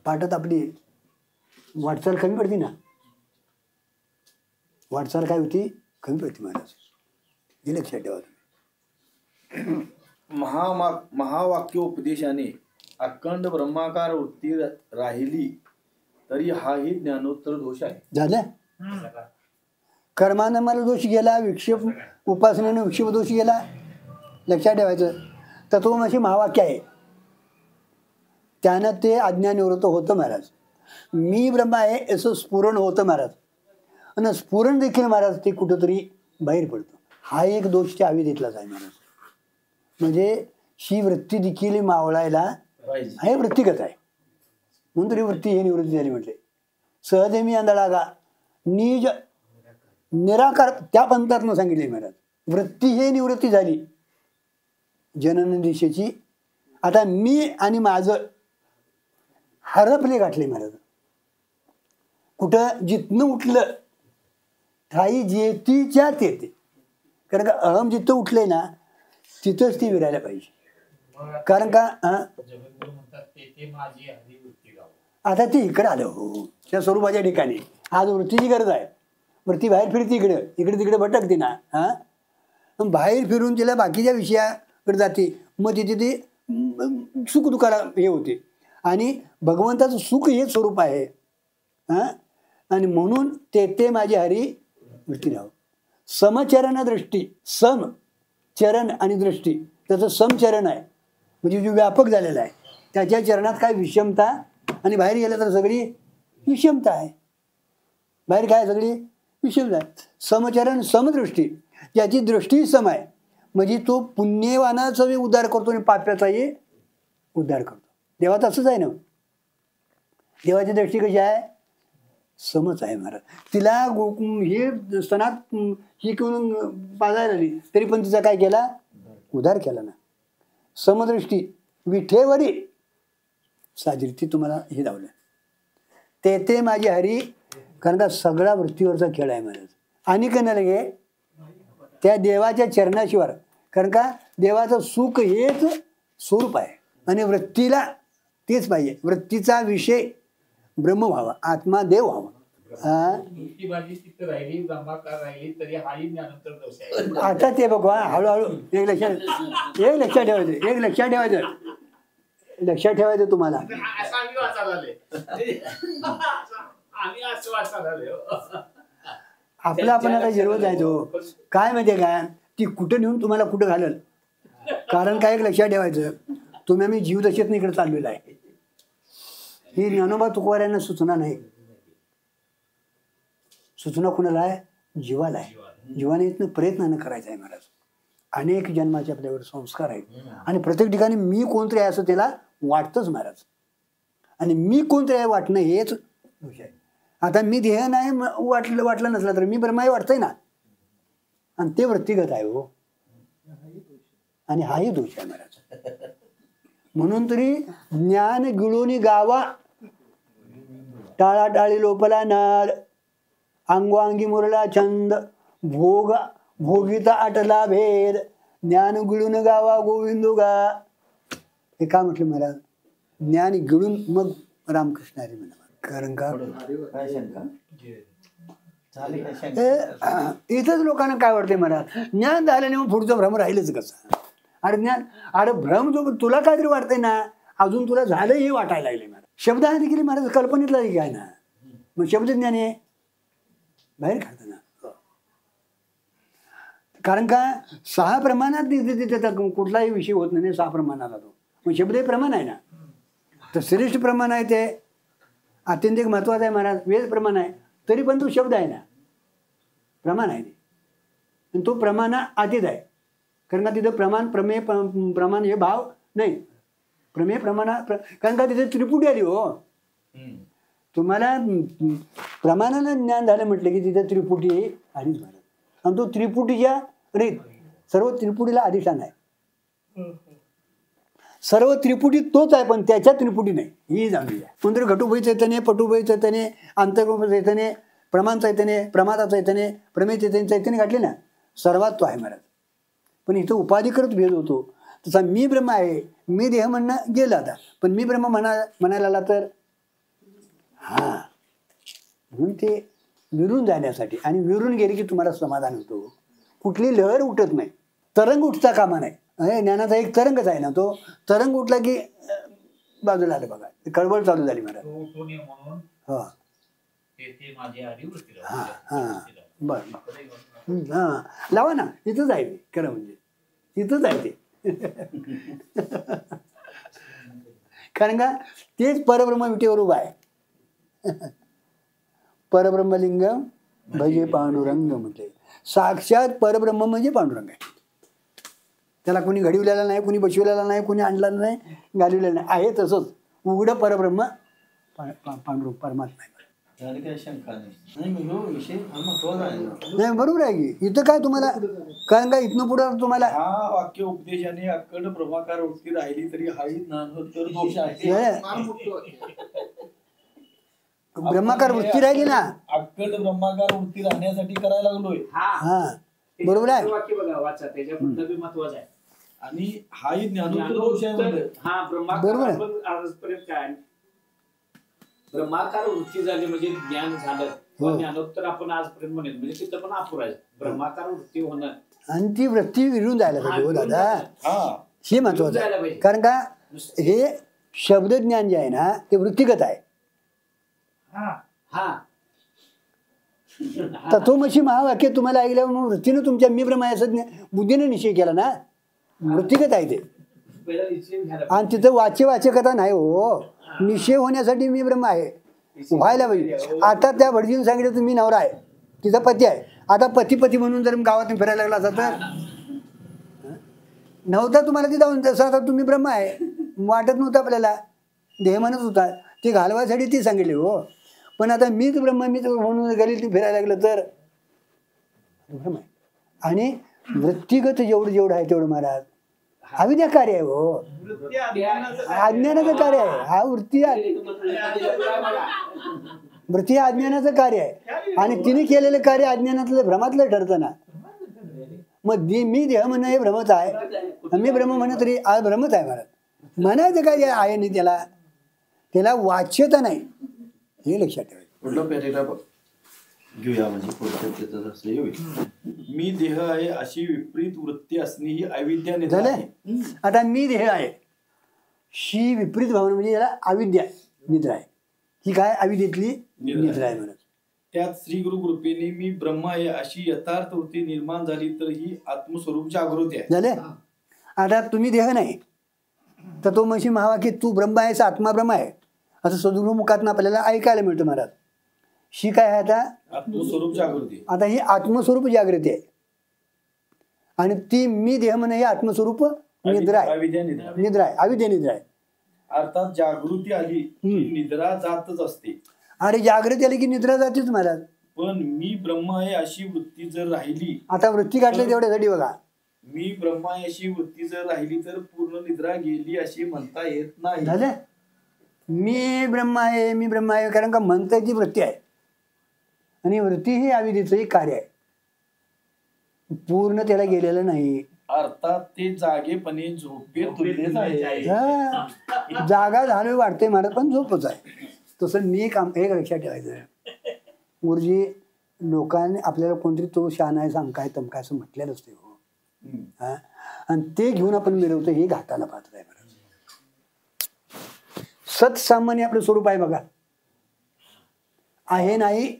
पाठात आपली वाटचाल कमी पडती ना वाटचाल काय होती कमी पडती महाराज. हे लक्षात ठेवा तुम्ही. महावाक्य उपदेशाने अखंड ब्रह्माकार वृत्ती राहिली तरी हाही ज्ञानोत्तर दोष आहे. झालं कर्मानं मला दोष गेला, विक्षेप उपासनेनं विक्षेप दोष गेला. लक्षात ठेवायचं. तत्वमसी महावाक्य आहे, त्यानं ते अज्ञानिवृत्त होतं महाराज. मी ब्रह्म आहे असं स्फुरण होतं महाराज. आणि स्फुरण देखील महाराज ते कुठंतरी बाहेर पडतं. हा एक दोष त्या अविद्येतलाच आहे महाराज. म्हणजे ही वृत्ती देखील मावळायला हे वृत्तिगत आहे. म्हणून तरी वृत्ती हे निवृत्ती झाली म्हटले. सहजे मी आंधळा गा निज निराकार त्या पंथातनं सांगितले महाराज. वृत्ती हे निवृत्ती झाली जनन दिशेची. आता मी आणि माझं हरपले गाठले महाराज. कुठं जिथनं उठलं ठाई जेतीच्या तेथे. कारण का अहम जिथं उठले ना तिथंच ती विरायला पाहिजे. कारण का आता ती इकडे आलं हो त्या स्वरूपाच्या ठिकाणी. आज वृत्तीची गरज आहे. वृत्ती बाहेर फिरते इकडं इकडे तिकडे भटकते ना. बाहेर फिरून तिला बाकीच्या विषयाकडे जाते. मग तिथे ती सुख दुःखाला हे होते. आणि भगवंताचं सुख हे स्वरूप आहे. आणि म्हणून ते माझे हरी वृत्ती राहो. समचरण दृष्टी. सम चरण आणि दृष्टी त्याचं समचरण आहे. म्हणजे जो व्यापक झालेला आहे त्याच्या चरणात काय विषमता. आणि बाहेर गेलं तर सगळी विषमता आहे. बाहेर काय सगळी विषमता आहे. समचरण समदृष्टी. ज्याची दृष्टी सम आहे म्हणजे तो पुण्यवानाचाही उद्धार करतो आणि पाप्याचाही उद्धार करतो. देवाचं असंच आहे ना. देवाची दृष्टी कशी आहे समच आहे महाराज. तिला हे स्तनात ही करून पाजायला आली तरी पण तिचा काय केला उद्धार केला ना. समदृष्टी विठेवरी साजरी ती तुम्हाला हे धावलं. ते माझी हरी. कारण का सगळा वृत्तीवरचा खेळ आहे महाराज. आणि का नाही लगे त्या देवाच्या चरणाशिवाय. कारण का देवाचं सुख हेच स्वरूप आहे आणि वृत्तीला तेच पाहिजे. वृत्तीचा विषय ब्रह्म व्हावा आत्मा देव व्हावा. आता ते बघा हळूहळू एक लक्षात ठेवायचं तुम्हाला. आपला आपण आता जिरवत जायचो काय माहितीये का ती कुठं नेऊन तुम्हाला कुठं घालल. कारण काय एक लक्षात ठेवायचं तुम्ही आम्ही जीव दशेत इकडे चाललेला आहे. ही ज्ञानोबा तुकोबारायांना सूचना नाही. सूचना कुणाला आहे जीवाला आहे. जीवाने इथनं प्रयत्नानं करायचं आहे महाराज. अनेक जन्माचे आपल्यावर संस्कार आहेत आणि प्रत्येक ठिकाणी मी कोणतरी आहे असं त्याला वाटतंच महाराज. आणि मी कोणतरी आहे वाटणं हेच दोष आहे. आता मी देह नाही वाटलं नसलं तर मी ब्रह्माही वाटतंय ना. आणि ते वृत्तिगत आहे हो. आणि हाही दोष आहे महाराज. म्हणून तरी ज्ञान गिळून गावा टाळाटाळी लोपला नाद अंगवांगी मुरला छंद भोग भोगिता आटला भेद ज्ञान गिळून गावा गोविंदो गा. हे का म्हटलं महाराज. ज्ञान गिळून मग रामकृष्ण हरी म्हणा. कारण का इथंच लोकांना काय वाटतंय महाराज ज्ञान झाल्याने मग पुढचं भ्रम राहिलंच कसं. अरे ज्ञान अरे भ्रम जो तुला काहीतरी वाटतंय ना अजून तुला झालं हे वाटायला लागले महाराज. शब्द आहे देखील महाराज कल्पनेतला देखील आहे ना. मग शब्द ज्ञान आहे बाहेर काढतं ना. कारण का 6 प्रमाणात तिथे कुठलाही विषय होत नाही 6 प्रमाणात तो. मग शब्द हे प्रमाण आहे ना. तर श्रेष्ठ प्रमाण आहे ते अत्यंतिक महत्वाचं आहे महाराज. वेद प्रमाण आहे तरी पण तो शब्द आहे ना प्रमाण आहे ते. आणि तो प्रमाणा आधीच आहे. कारण का तिथं प्रमाण प्रमेय प्रमाण हे भाव नाही. प्रमेय प्रमाणा कारण का तिथे त्रिपुटी आली हो. तुम्हाला प्रमाणानं ज्ञान झालं म्हटलं की तिथे त्रिपुटी आधीच महाराज. आणि तो त्रिपुटीच्या रीत सर्व त्रिपुटीला अधिष्ठान आहे. सर्व त्रिपुटी तोच आहे पण त्याच्या त्रिपुटी नाही ही जाणली आहे. कोणतरी घटुभय चैतन्य पटुभय चैतन्य आंतररूप चैतन्य प्रमाण चैतन्य प्रमाता चैतन्य प्रमेय चैतन्य घातले ना सर्वात तो आहे महाराज. पण इथं उपाधिकृत भेद होतो. तसा मी ब्रह्म आहे मी देह म्हणणं गेलं आता. पण मी ब्रह्म म्हणायला आला तर हा म्हणून ते विरून जाण्यासाठी. आणि विरून गेले की तुम्हाला समाधान होतो. कुठली लहर उठत नाही. तरंग उठता कामा नाही. ज्ञानाचा एक तरंगच आहे ना. तो तरंग उठला की बाजूला आलं बघा कळबळ चालू झाली महाराज. बरं हां लावा ना, तिथंच आहे ते खरं म्हणजे, तिथंच आहे ते. कारण का तेच परब्रह्म विटेवर उभा आहे. परब्रह्मलिंग भजे पांडुरंग म्हटले. साक्षात परब्रह्म म्हणजे पांडुरंग आहे. त्याला कोणी घडविलेला नाही, कोणी बसविलेला नाही, कोणी आणलेला नाही, घालवलेलं नाही, आहे तसंच उघडं परब्रह्म पांडुरंग परमात्मा आहे. नाही बरोबर आहे की. इथं काय तुम्हाला, कारण का इथनं पुढं तुम्हाला हा वाक्य उपदेशाने अक्कड ब्रह्माकार वृत्ती राहिली तरी हाही ज्ञानोत्तर दोष आहे. ब्रह्माकार वृत्ती राहिली ना, अक्कड ब्रह्माकार वृत्ती राहण्यासाठी करायला लागलोय. हा बरोबर आहे. वाक्य बघा वाचा, त्याच्यापुढलं बी महत्वाचं आहे. आणि हाही ज्ञानोत्तर दोष आहे. हा ब्रह्माकार आपण आजपर्यंत काय ब्रह्माकार वृत्ती झाली म्हणजे ज्ञान झालं, ज्ञानोत्तर आपण आजपर्यंत म्हणेल म्हणजे तिथं पण अपुरा आहे. ब्रह्माकार वृत्ती होणं आणि ती वृत्ती विरून जायला पाहिजे हो दादा, हे महत्वाचं आहे. कारण का हे शब्दज्ञान जे आहे ना ते वृत्तिगत आहे. तत्वमसी महावाक्य तुम्हाला ऐकल्यावर मग वृत्तीनं तुमच्या मी ब्रह्म आहे बुद्धीने निश्चय केला ना, वृत्तिगत आहे ते. आणि तिथं वाच्यकथा नाही हो, निश्चय होण्यासाठी मी ब्रह्म आहे व्हायला पाहिजे. आता त्या भटजीने सांगितलं तुम्ही नवरा आहे, तिचा पती आहे. आता पती म्हणून जर गावातून फिरायला लागला असता तर नव्हता तुम्हाला ती जाऊन, तसं आता तुम्ही ब्रह्म आहे वाटत नव्हतं आपल्याला, देह म्हणत होता. ती घालवायसाठी ती सांगितली हो. पण आता मीच ब्रह्म म्हणून गेली ती फिरायला लागलं तर ब्रह्म आहे. आणि वृत्तिगत जेवढं आहे तेवढं महाराज अविद्या कार्य आहे हो, अज्ञानाचं कार्य आहे. हा वृत्ती अज्ञानाचं कार्य आहे. आणि तिने केलेलं कार्य अज्ञानातलं भ्रमातलं ठरतं ना. मग मी देह म्हणणं हे भ्रमच आहे, मी ब्रह्म म्हणत तरी आज भ्रमच आहे महाराज. म्हणायचं काय आहे नाही, त्याला वाच्यता नाही, हे लक्षात ठेवायचं. पुढलं पॅरेग्राफ घेऊया म्हणजे पुढचं असं येईल. मी देह आहे अशी विपरीत वृत्ती असणे ही अविद्या निद्रा आहे. आता मी देह आहे शी विपरीत भावना म्हणजे याला अविद्या निद्रा आहे. ही काय अविद्येतली निद्रा आहे म्हणत. त्यात श्री गुरु कृपेने मी ब्रह्म आहे अशी यथार्थ वृत्ती निर्माण झाली तर ही आत्मस्वरूप जागृती आहे. झाले. आता तुम्ही देह नाही तर तो म्हणशी महावाक्य तू ब्रह्म आहेस, आत्मा ब्रह्म आहे असं सद्गुरुमुखातून आपल्याला ऐकायला मिळतं महाराज. ही काय आहे आता आत्मस्वरूप जागृती. आता ही आत्मस्वरूप जागृती आहे. आणि ती मी देह म्हणे हे आत्मस्वरूप निद्रा आहे, निद्रा आहे, अविद्या निद्रा आहे. अर्थात जागृती आली की निद्रा जातच असते. अरे जागृती आली की निद्रा जातेच महाराज. पण मी ब्रह्म आहे अशी वृत्ती जर राहिली, आता वृत्ती काढली तेवढ्यासाठी बघा, मी ब्रह्म आहे अशी वृत्ती जर राहिली तर पूर्ण निद्रा गेली अशी म्हणता येत नाही. झालं. मी ब्रह्म आहे, मी ब्रह्म आहे कारण का म्हणतायची वृत्ती आहे. आणि वृत्ती ही अविद्येचं एक कार्य आहे, पूर्ण त्याला गेलेलं नाही. अर्थात ते जागेपणे झोपेत तुलनेच आहे. जागा झालं वाटते मला पण झोपच आहे. तसं मी काम एक लक्षात ठेवायचं. गुरुजी लोकांनी आपल्याला कोणतरी तो शान आहे सांगकाय तमकाय असं म्हटलेलं असते हो. आणि ते घेऊन आपण मिळवतो हे घाटाला पात्र आहे. सत्सामान्य आपलं स्वरूप आहे बघा. आहे नाही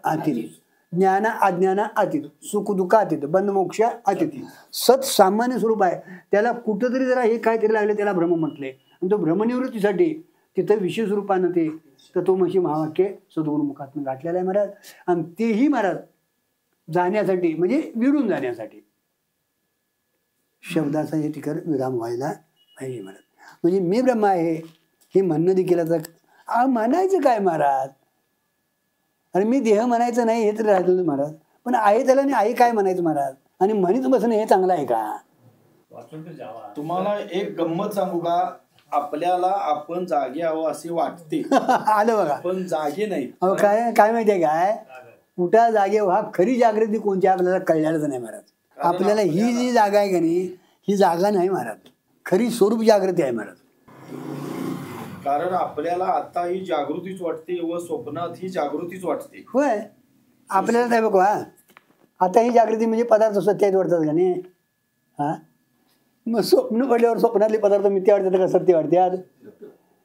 अतीत, ज्ञान अज्ञान अतीत, सुख दुःख अतीत, बंध मोक्ष अतीत. सत्सामान्य स्वरूप आहे. त्याला कुठंतरी जरा हे काहीतरी लागले त्याला भ्रम म्हटले. आणि तो भ्रमनिवृत्तीसाठी तिथं विशेष रूपानं ते तत्वमसी महावाक्य सद्गुरुमुखातून गाठलेलं आहे महाराज. आणि तेही महाराज जाण्यासाठी म्हणजे विरून जाण्यासाठी शब्दाचा हे ठिकाण विराम व्हायला पाहिजे महाराज. म्हणजे मी ब्रह्म आहे हे म्हणणं देखील आता म्हणायचं काय महाराज. आणि मी देह म्हणायचं नाही हे तर राहिलं महाराज. पण आहे त्याला नाही आहे काय म्हणायचं महाराज. आणि म्हणीच बसणं हे चांगलं आहे का. तुम्हाला एक गंमत सांगू का. आपल्याला आपण जागे आहो असे वाटते आलं बघा, पण जागे नाही. काय काय माहितीये काय, कुठं जागे व्हा खरी जागृती कोणती आपल्याला कळल्याच नाही महाराज. आपल्याला ही जी जागा आहे का नाही ही जागा नाही महाराज, खरी स्वरूप जागृती आहे महाराज. कारण आपल्याला आता ही जागृतीच वाटते व स्वप्नात ही जागृतीच वाटते. होय आपल्याला काय बघा आता ही जागृती म्हणजे पदार्थ सत्य आहेत वाटतात का नाही. हा मग स्वप्न पडल्यावर स्वप्नातले पदार्थ मिथ्या वाटतात का सत्य वाटतात.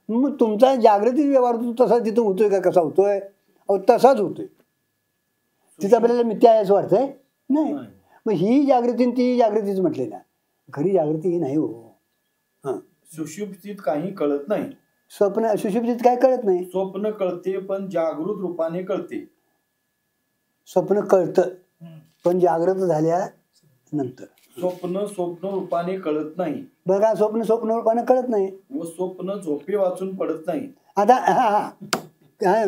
मग तुमचा जागृती व्यवहार तसा तिथं होतोय का कसा होतोय. अहो तसाच होतोय. तिथं आपल्याला मिथ्या आहे असं वाटतंय नाही. मग ही जागृती ती जागृतीच म्हटली ना, खरी जागृती ही नाही हो. हा, सुषुप्तीत काही कळत नाही. स्वप्न सुषुप्तीत काय कळत नाही. स्वप्न कळते पण जागृत रूपाने कळते. स्वप्न कळतं पण जागृत झाल्या नंतर. स्वप्न रूपाने कळत नाही. बघा, स्वप्न रूपाने कळत नाही. व स्वप्न झोपे वाचून पडत नाही. आता हा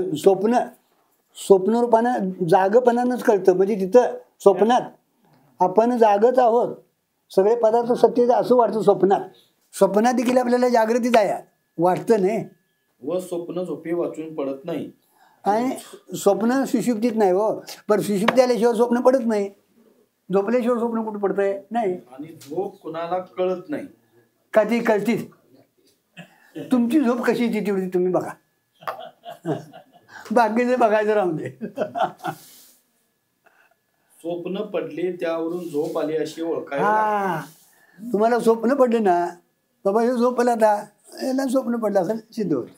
स्वप्न रूपानं जागपणानंच कळतं. म्हणजे तिथं स्वप्नात आपण जागच आहोत, सगळे पदार्थ सत्य असं वाटतं स्वप्नात. स्वप्नात देखील आपल्याला जागृतीच आहे वाटतं नाही. व स्वप्न झोपे वाचून पडत नाही. आणि स्वप्न सुषुप्तीत नाही हो, पण सुषुप्ती आल्याशिवाय स्वप्न पडत नाही. झोपल्याशिवाय स्वप्न कुठं पडतंय नाही. आणि झोप कुणाला कळत नाही. का ती कळतीच. तुमची झोप कशी येते तेवढी तुम्ही बघा, बाकीचं बघायचं राहून दे. स्वप्न पडले त्यावरून झोप आली अशी ओळखायला. हा, तुम्हाला स्वप्न पडले ना, बाबा हे झोपला आता, याला स्वप्न पडलं असं सिद्ध होतं.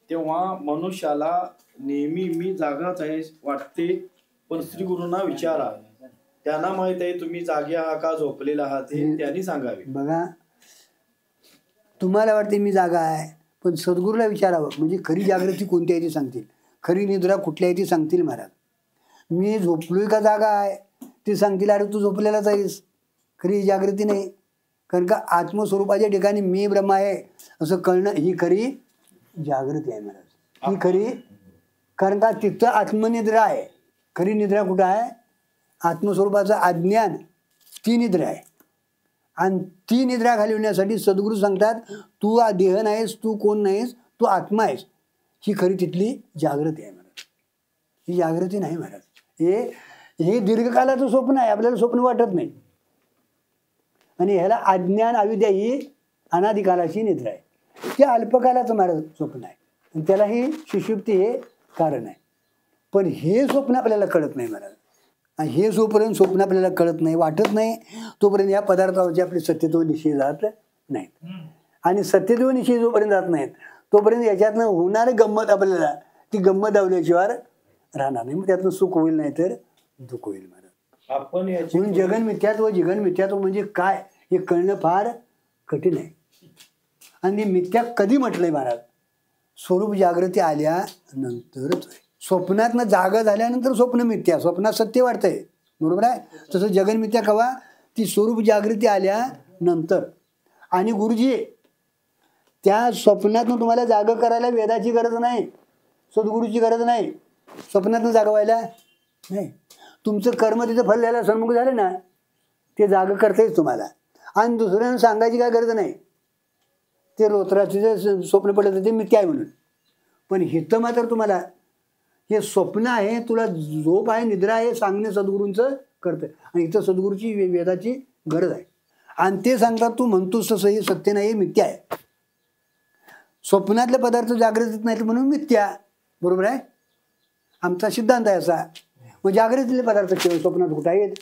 तेव्हा मनुष्याला नेहमी मी जागाच आहे वाटते. पण श्री गुरूंना विचारा, त्यांना माहित आहे तुम्ही जागे आहात का झोपलेला आहात हे त्यांनी सांगावे. बघा, तुम्हाला वाटते मी जागा आहे, पण सद्गुरूला विचारावं. म्हणजे खरी जागृती कोणती आहे ती सांगतील, खरी निद्रा कुठली आहे ती सांगतील महाराज. मी झोपलोय का जागा आहे ते सांगतील. अरे तू झोपलेलाच आहेस, खरी जागृती नाही. कारण का आत्मस्वरूपाच्या ठिकाणी मी ब्रह्म आहे असं कळणं ही खरी जागृती आहे महाराज. ही खरी, कारण का तिथं आत्मनिद्रा आहे. खरी निद्रा कुठं आहे? आत्मस्वरूपाचं अज्ञान, ती निद्रा आहे. आणि ती निद्रा घालवण्यासाठी सद्गुरू सांगतात, तू देह नाहीस, तू कोण नाहीस, तू आत्मा आहेस. ही खरी तिथली जागृती आहे महाराज. ही जागृती नाही महाराज. हे दीर्घकालाचं स्वप्न आहे, आपल्याला स्वप्न वाटत नाही. आणि ह्याला अज्ञान अविद्या ही अनादिकालाची निद्रा आहे. ते अल्पकालाचं महाराज स्वप्न आहे, आणि त्याला ही सुषुप्ती हे कारण आहे. पण हे स्वप्न आपल्याला कळत नाही महाराज. आणि हे जोपर्यंत स्वप्न आपल्याला कळत नाही, वाटत नाही, तोपर्यंत या पदार्थावरचे आपले सत्यत्व निश्चय जात नाहीत. आणि सत्यत्व निश्चय जोपर्यंत जात नाहीत तोपर्यंत याच्यातनं होणारी गंमत आपल्याला, ती गंमत दावल्याशिवाय राहणार नाही. मग त्यातनं सुख होईल नाही तर दुःख होईल महाराज. आपण म्हणून जगन मिथ्यात्व म्हणजे काय हे कळणं फार कठीण आहे. आणि मिथ्या कधी म्हटलंय महाराज? स्वरूप जागृती आल्यानंतरच. स्वप्नातनं जागा झाल्यानंतर स्वप्न मिथ्या, स्वप्नात सत्य वाटतंय, बरोबर आहे. तसं जगन मिथ्या कवा? ती स्वरूप जागृती आल्यानंतर. आणि गुरुजी, त्या स्वप्नातनं तुम्हाला जागा करायला वेदाची गरज नाही, सद्गुरूची गरज नाही. स्वप्नातनं जागवायला नाही. तुमचं कर्म तिथं फल द्यायला सन्मुख झालं ना, ते जागा करतायच तुम्हाला. आणि दुसऱ्यांना सांगायची काय गरज नाही. ते रोत्राचे जे स्वप्न पडलं ते मिथ्या आहे म्हणून. पण हिथं मात्र तुम्हाला हे स्वप्न आहे, तुला झोप आहे, निद्रा आहे सांगणे सद्गुरूंचं करतं. आणि इथं सद्गुरूची वेदाची गरज आहे. आणि ते सांगतात तू म्हणतोस तसं हे सत्य नाही, हे मिथ्या आहे. स्वप्नातले पदार्थ जागृतीत नाहीत म्हणून मिथ्या, बरोबर आहे. आमचा सिद्धांत आहे असा. मग जागृतीतले पदार्थ केवळ स्वप्नात कुठं आहेत?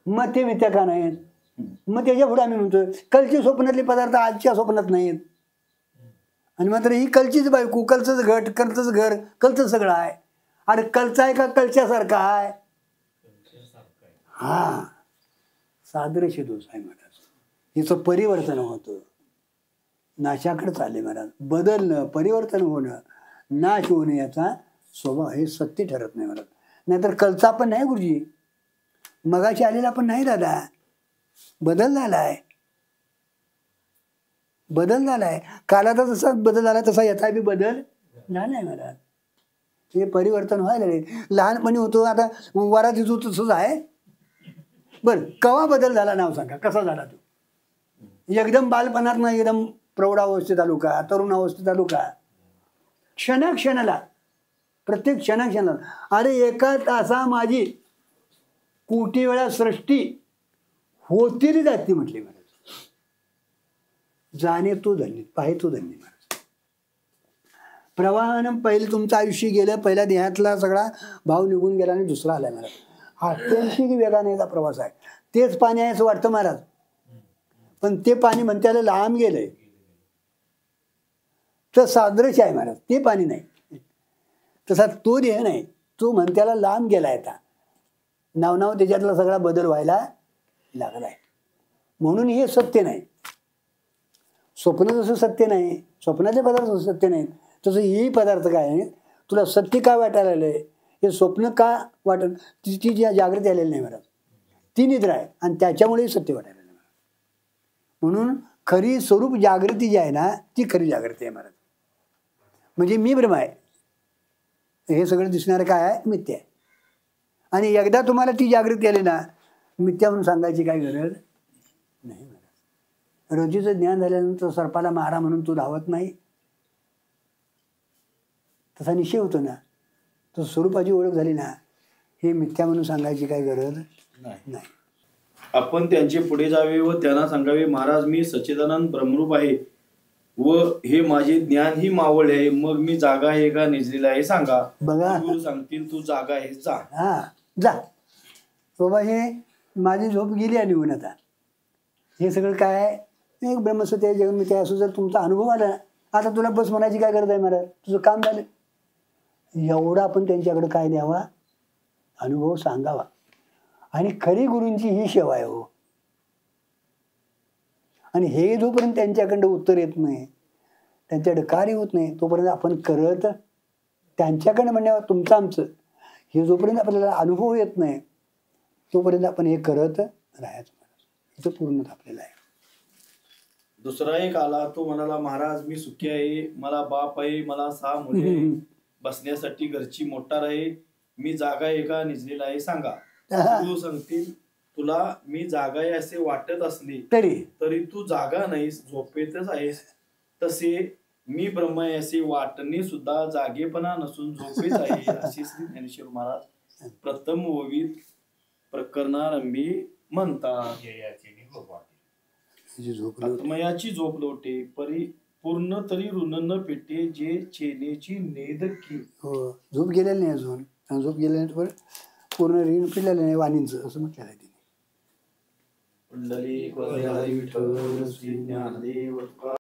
मग ते मिथ्या का नाहीत? मग त्याच्या पुढे आम्ही म्हणतोय कलची स्वप्नातले पदार्थ आजच्या स्वप्नात नाहीत. आणि मात्र ही कलचीच बायको, कलचंच घट, कलचंच घर, कलचं सगळं आहे. अरे कलचा आहे का कलच्यासारखा आहे? हा, सादृश्य दोष आहे महाराज. हिचं परिवर्तन होतं, नाशाकडे चालले महाराज. बदलणं, परिवर्तन होणं, नाश होणं याचा स्वभाव हे सत्य ठरत नाही महाराज. नाहीतर कलचा पण नाही गुरुजी, मगाशी आलेला पण नाही दादा. बदल झालाय, बदल झालाय. कालाचा जसा बदल झाला तसा याचा बी बदल झालाय महाराज. हे परिवर्तन व्हायला नाही. लहानपणी होतो, आता वरात येतो तसंच आहे. बरं, कवा बदल झाला नाव सांगा, कसा झाला तो? एकदम बालपणात ना एकदम प्रौढावस्थेत आलो का, तरुण अवस्थेत आलो का? क्षणाक्षणाला, प्रत्येक क्षणाक्षणाला. अरे एका तासा माझी कोटी वेळा सृष्टी होती जाती म्हटली महाराज. जाणे तो धन्य, पाहे तो धन्य महाराज. प्रवाहानं पहिले तुमचं आयुष्य गेलं, पहिल्या देहातला सगळा भाव निघून गेला आणि दुसरा आलाय महाराज. अत्यंतिक वेगाने याचा प्रवास आहे. तेच पाणी आहे असं वाटतं महाराज, पण ते पाणी म्हणत्याला लांब गेलंय. तर सादृश्य आहे महाराज, ते पाणी नाही. तसा तो देह नाही, तो म्हणत्याला लांब गेलाय. आता नाव त्याच्यातला सगळा बदल व्हायला लागलाय. म्हणून हे सत्य नाही. स्वप्न जसं सत्य नाही, स्वप्नाचे पदार्थ जसं सत्य नाहीत, तसं हेही पदार्थ काय आहे, तुला सत्य का वाटायला आलंय, हे स्वप्न का वाटत, ती जी जागृती आलेली नाही महाराज, ती निद्रा आहे आणि त्याच्यामुळे सत्य वाटायला नाही. म्हणून खरी स्वरूप जागृती जी आहे ना, ती खरी जागृती आहे महाराज. म्हणजे मी ब्रह्म आहे, हे सगळं दिसणारं काय आहे, मिथ्या आहे. आणि एकदा तुम्हाला ती जागृती आली ना, मिथ्या म्हणून सांगायची काय गरज नाही. रोजीचं ज्ञान झाल्यानंतर सर्पाला मारा म्हणून तू धावत नाही, तसा निश्चय होतो ना. तर स्वरूपाची ओळख झाली ना, हे मिथ्या म्हणून सांगायची काय गरज नाही. आपण त्यांचे पुढे जावे व त्यांना सांगावे, महाराज मी सच्चिदानंद ब्रह्मरूप आहे व हे माझे ज्ञान ही मावळे आहे. मग मी जागा आहे का निजलेला आहे सांगा. बघा, गुरु सांगतील तू जागा आहे, जा. हा जा बाबा, हे माझी झोप गेली आणि निघून. आता हे सगळं काय आहे, एक ब्रह्मसत्य आहे, जगन्मिथ्या आहे, असं जर तुमचा अनुभव आला, आता तुला बस म्हणायची काय गरज आहे महाराज, तुझं काम झालं. एवढा आपण त्यांच्याकडे काय द्यावा, अनुभव सांगावा. आणि खरी गुरूंची ही सेवा आहे हो. आणि हे जोपर्यंत त्यांच्याकडं उत्तर येत नाही, त्यांच्याकडे कार्य होत नाही, तोपर्यंत आपण करत त्यांच्याकडनं म्हणण्यावर तुमचं आमचं, हे जोपर्यंत आपल्याला अनुभव येत नाही, तोपर्यंत आपण हे करत राहायचं. इथं पूर्ण आपल्याला आहे. दुसरा एक आला, तो म्हणाला, महाराज मी सुखी आहे, मला बाप आहे, मला 6 मुले आहे, बसण्यासाठी घरची मोटार आहे, मी जागा आहे का निजलेला आहे सांगा. गुरु सांगतील तुला मी जागा आहे असे वाटत असले तरी तू जागा नाहीस, झोपेतच आहेस. तसे मी ब्रह्म आहे असे वाटणे सुद्धा जागेपणा नसून झोपेच आहे. असे श्री ज्ञानेश्वर महाराज प्रथम ओवीत प्रकरणारंभी म्हणतात. आत्मयाची झोप लोटे परी पूर्ण तरी ऋण न पेटे, जे चेनेची नेद की. हो, झोप गेलेली नाही अजून, झोप गेल्यानंतर पूर्ण ऋण पिलेलं नाही वाणींचं, असं म्हटलेलं आहे तिने. पुंडलिक वरदहरी विठ्ठल श्री ज्ञानदेव